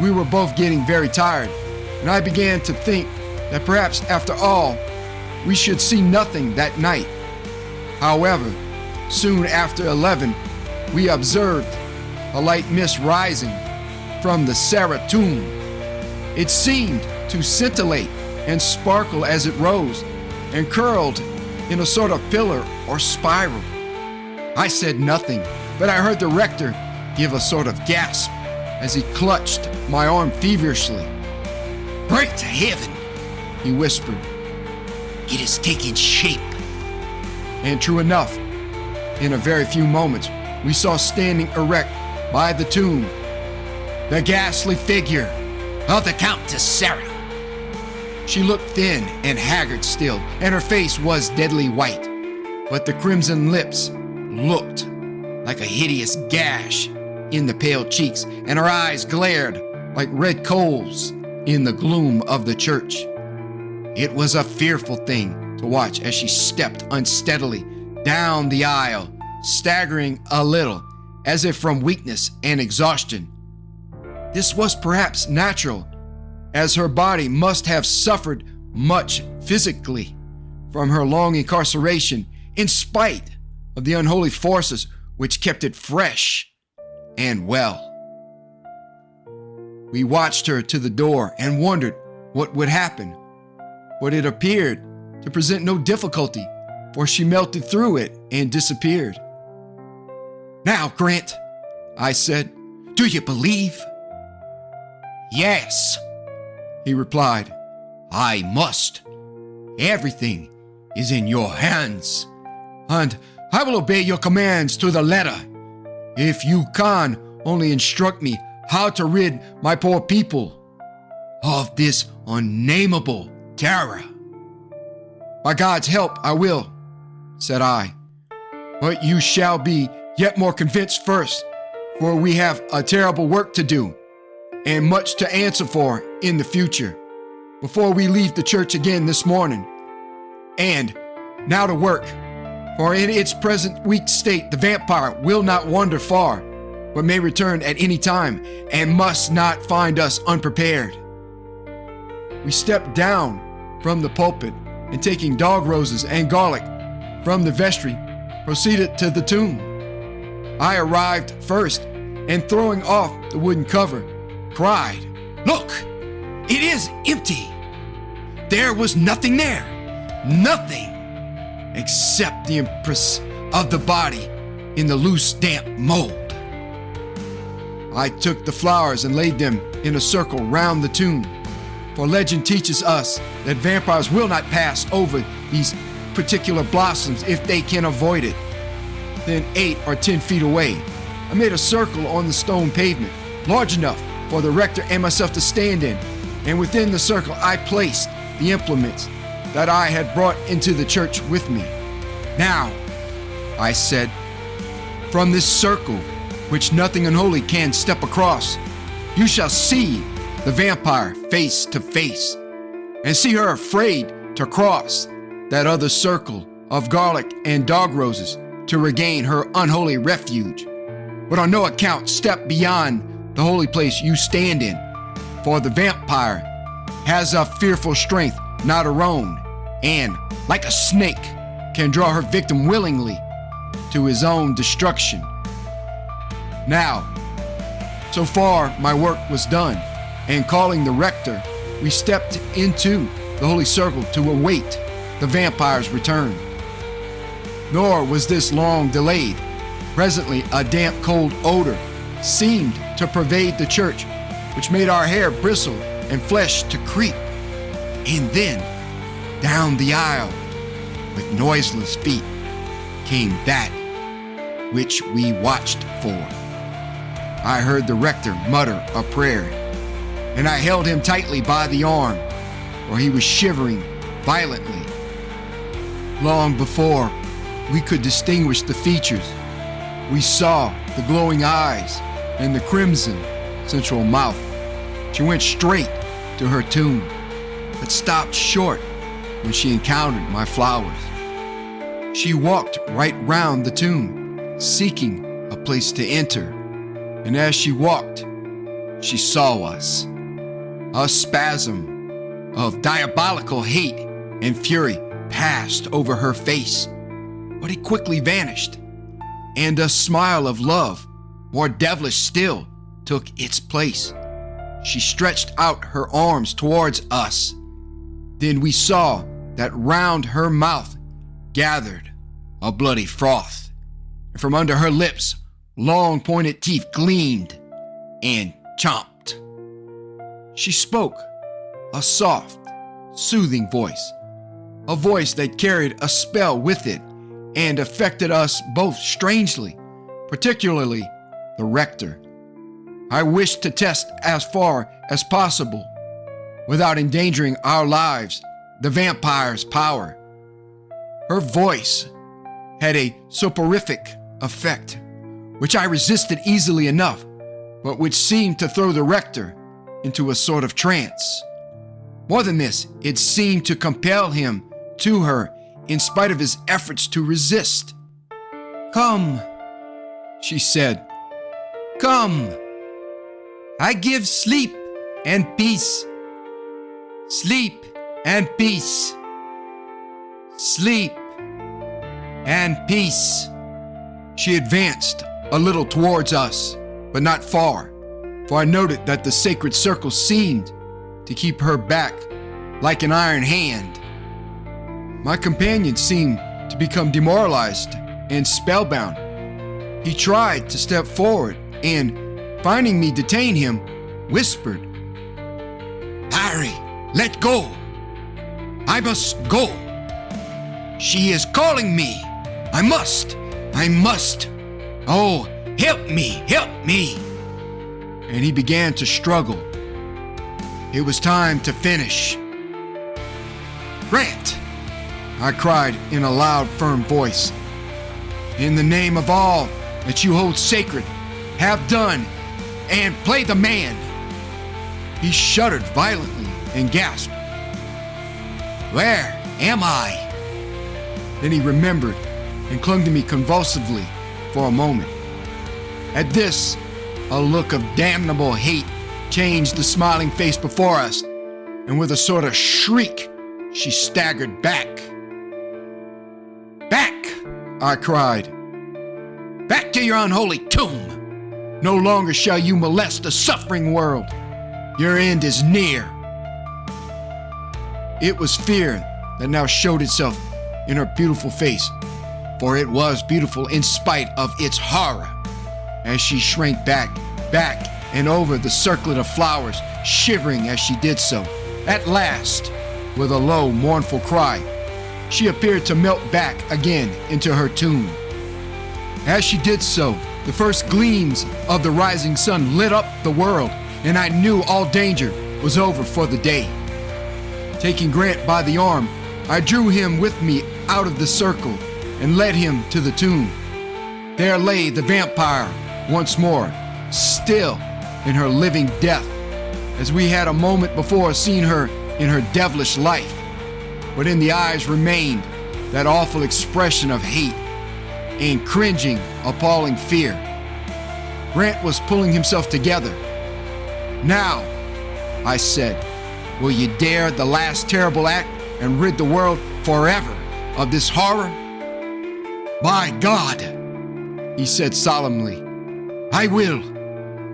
we were both getting very tired, and I began to think that perhaps after all, we should see nothing that night. However, soon after 11, we observed a light mist rising from the Sarah tomb. It seemed to scintillate and sparkle as it rose and curled in a sort of pillar or spiral. I said nothing, but I heard the rector give a sort of gasp as he clutched my arm feverishly. "Great heaven," he whispered. "It is taking shape." And true enough, in a very few moments, we saw standing erect by the tomb the ghastly figure of the Countess Sarah. She looked thin and haggard still, and her face was deadly white, but the crimson lips looked like a hideous gash in the pale cheeks, and her eyes glared like red coals in the gloom of the church. It was a fearful thing to watch as she stepped unsteadily down the aisle, staggering a little, as if from weakness and exhaustion. This was perhaps natural, as her body must have suffered much physically from her long incarceration, in spite of the unholy forces which kept it fresh and well. We watched her to the door and wondered what would happen, but it appeared to present no difficulty, for she melted through it and disappeared. "Now, Grant," I said, "do you believe?" "Yes," he replied, "I must. Everything is in your hands, and I will obey your commands to the letter. If you can only instruct me how to rid my poor people of this unnameable terror. By God's help, I will, said I. But you shall be yet more convinced first, for we have a terrible work to do and much to answer for in the future before we leave the church again this morning. And now to work, for in its present weak state, the vampire will not wander far, but may return at any time and must not find us unprepared. We stepped down from the pulpit and taking dog roses and garlic from the vestry, proceeded to the tomb. I arrived first and throwing off the wooden cover, cried, "Look, it is empty." There was nothing there, nothing except the impress of the body in the loose, damp mold. I took the flowers and laid them in a circle round the tomb, for legend teaches us that vampires will not pass over these particular blossoms if they can avoid it. Then 8 or 10 feet away, I made a circle on the stone pavement, large enough for the rector and myself to stand in, and within the circle I placed the implements that I had brought into the church with me. "Now," I said, "from this circle, which nothing unholy can step across, you shall see the vampire face to face, and see her afraid to cross that other circle of garlic and dog roses to regain her unholy refuge. But on no account step beyond the holy place you stand in, for the vampire has a fearful strength not her own, and, like a snake, can draw her victim willingly to his own destruction." Now, so far my work was done, and calling the rector, we stepped into the holy circle to await the vampire's return. Nor was this long delayed. Presently, a damp, cold odor seemed to pervade the church, which made our hair bristle and flesh to creep. And then, down the aisle, with noiseless feet, came that which we watched for. I heard the rector mutter a prayer, and I held him tightly by the arm, for he was shivering violently. Long before we could distinguish the features, we saw the glowing eyes and the crimson central mouth. She went straight to her tomb, but stopped short when she encountered my flowers. She walked right round the tomb, seeking a place to enter, and as she walked, she saw us. A spasm of diabolical hate and fury passed over her face, but it quickly vanished, and a smile of love, more devilish still, took its place. She stretched out her arms towards us. Then we saw that round her mouth gathered a bloody froth, and from under her lips long pointed teeth gleamed and chomped. She spoke, a soft, soothing voice, a voice that carried a spell with it and affected us both strangely, particularly the rector. I wished to test as far as possible, without endangering our lives, the vampire's power. Her voice had a soporific effect, which I resisted easily enough, but which seemed to throw the rector into a sort of trance. More than this, it seemed to compel him to her in spite of his efforts to resist. "Come," she said, "come. I give sleep and peace. Sleep and peace. Sleep and peace." She advanced a little towards us, but not far, for I noted that the sacred circle seemed to keep her back like an iron hand. My companion seemed to become demoralized and spellbound. He tried to step forward and, finding me detain him, whispered, "Harry, let go. I must go. She is calling me. I must. Oh, help me, help me." and he began to struggle. It was time to finish. "Grant!" I cried in a loud, firm voice. "In the name of all that you hold sacred, have done and play the man." He shuddered violently and gasped, "Where am I?" Then he remembered and clung to me convulsively for a moment. At this, a look of damnable hate changed the smiling face before us, and with a sort of shriek, she staggered back. "Back!" I cried. "Back to your unholy tomb! No longer shall you molest the suffering world. Your end is near." It was fear that now showed itself in her beautiful face, for it was beautiful in spite of its horror, as she shrank back and over the circlet of flowers, shivering as she did so. At last, with a low, mournful cry, she appeared to melt back again into her tomb. As she did so, the first gleams of the rising sun lit up the world, and I knew all danger was over for the day. Taking Grant by the arm, I drew him with me out of the circle and led him to the tomb. There lay the vampire once more, still in her living death, as we had a moment before seen her in her devilish life. But in the eyes remained that awful expression of hate and cringing, appalling fear. Grant was pulling himself together. "Now," I said, "will you dare the last terrible act and rid the world forever of this horror?" "By God," he said solemnly, "I will.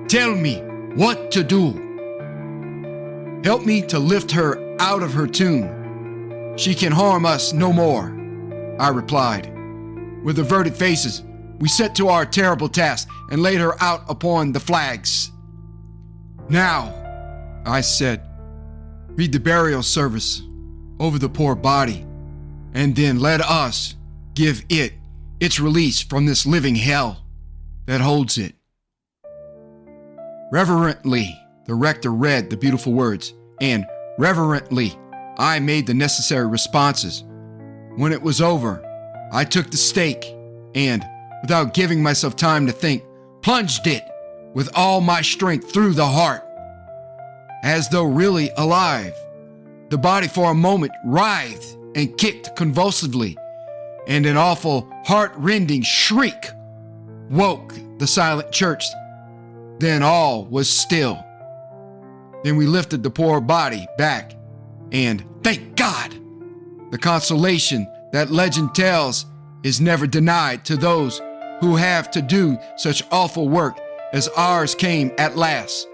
Tell me what to do." "Help me to lift her out of her tomb. She can harm us no more," I replied. With averted faces, we set to our terrible task and laid her out upon the flags. "Now," I said, "read the burial service over the poor body, and then let us give it its release from this living hell that holds it." Reverently, the rector read the beautiful words, and reverently, I made the necessary responses. When it was over, I took the stake and, without giving myself time to think, plunged it with all my strength through the heart. As though really alive, the body for a moment writhed and kicked convulsively, and an awful, heart-rending shriek woke the silent church. Then all was still. Then we lifted the poor body back, and, thank God, the consolation that legend tells is never denied to those who have to do such awful work as ours came at last.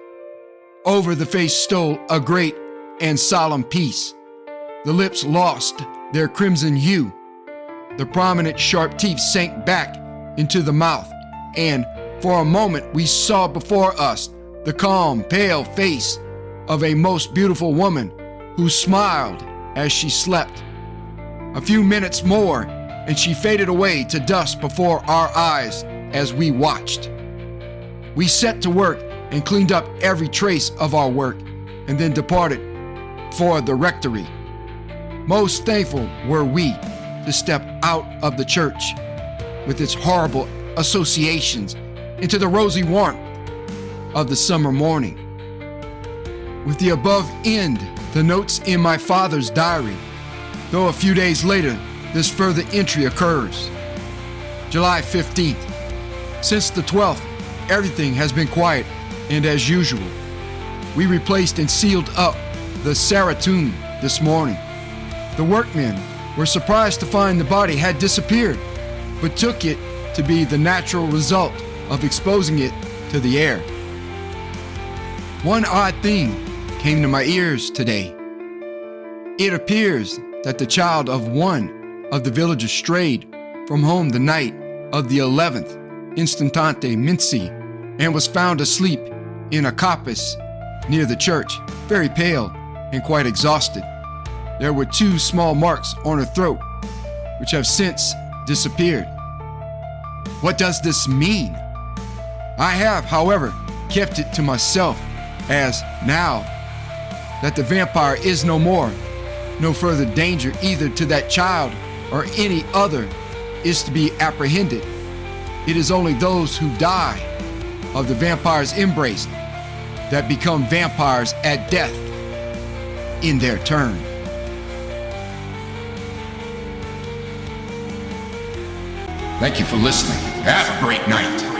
Over the face stole a great and solemn peace. The lips lost their crimson hue. The prominent sharp teeth sank back into the mouth, and for a moment we saw before us the calm, pale face of a most beautiful woman who smiled as she slept. A few minutes more, and she faded away to dust before our eyes as we watched. We set to work and cleaned up every trace of our work, and then departed for the rectory. Most thankful were we to step out of the church with its horrible associations into the rosy warmth of the summer morning. With the above end, the notes in my father's diary, though a few days later, this further entry occurs. July 15th. Since the 12th, everything has been quiet and as usual. We replaced and sealed up the Sarah tomb this morning. The workmen were surprised to find the body had disappeared, but took it to be the natural result of exposing it to the air. One odd thing came to my ears today. It appears that the child of one of the villagers strayed from home the night of the 11th instante Minci and was found asleep in a coppice near the church, very pale and quite exhausted. There were 2 small marks on her throat, which have since disappeared. What does this mean? I have, however, kept it to myself, as now that the vampire is no more, no further danger either to that child or any other is to be apprehended. It is only those who die of the vampire's embrace that become vampires at death in their turn. Thank you for listening. Have a great night.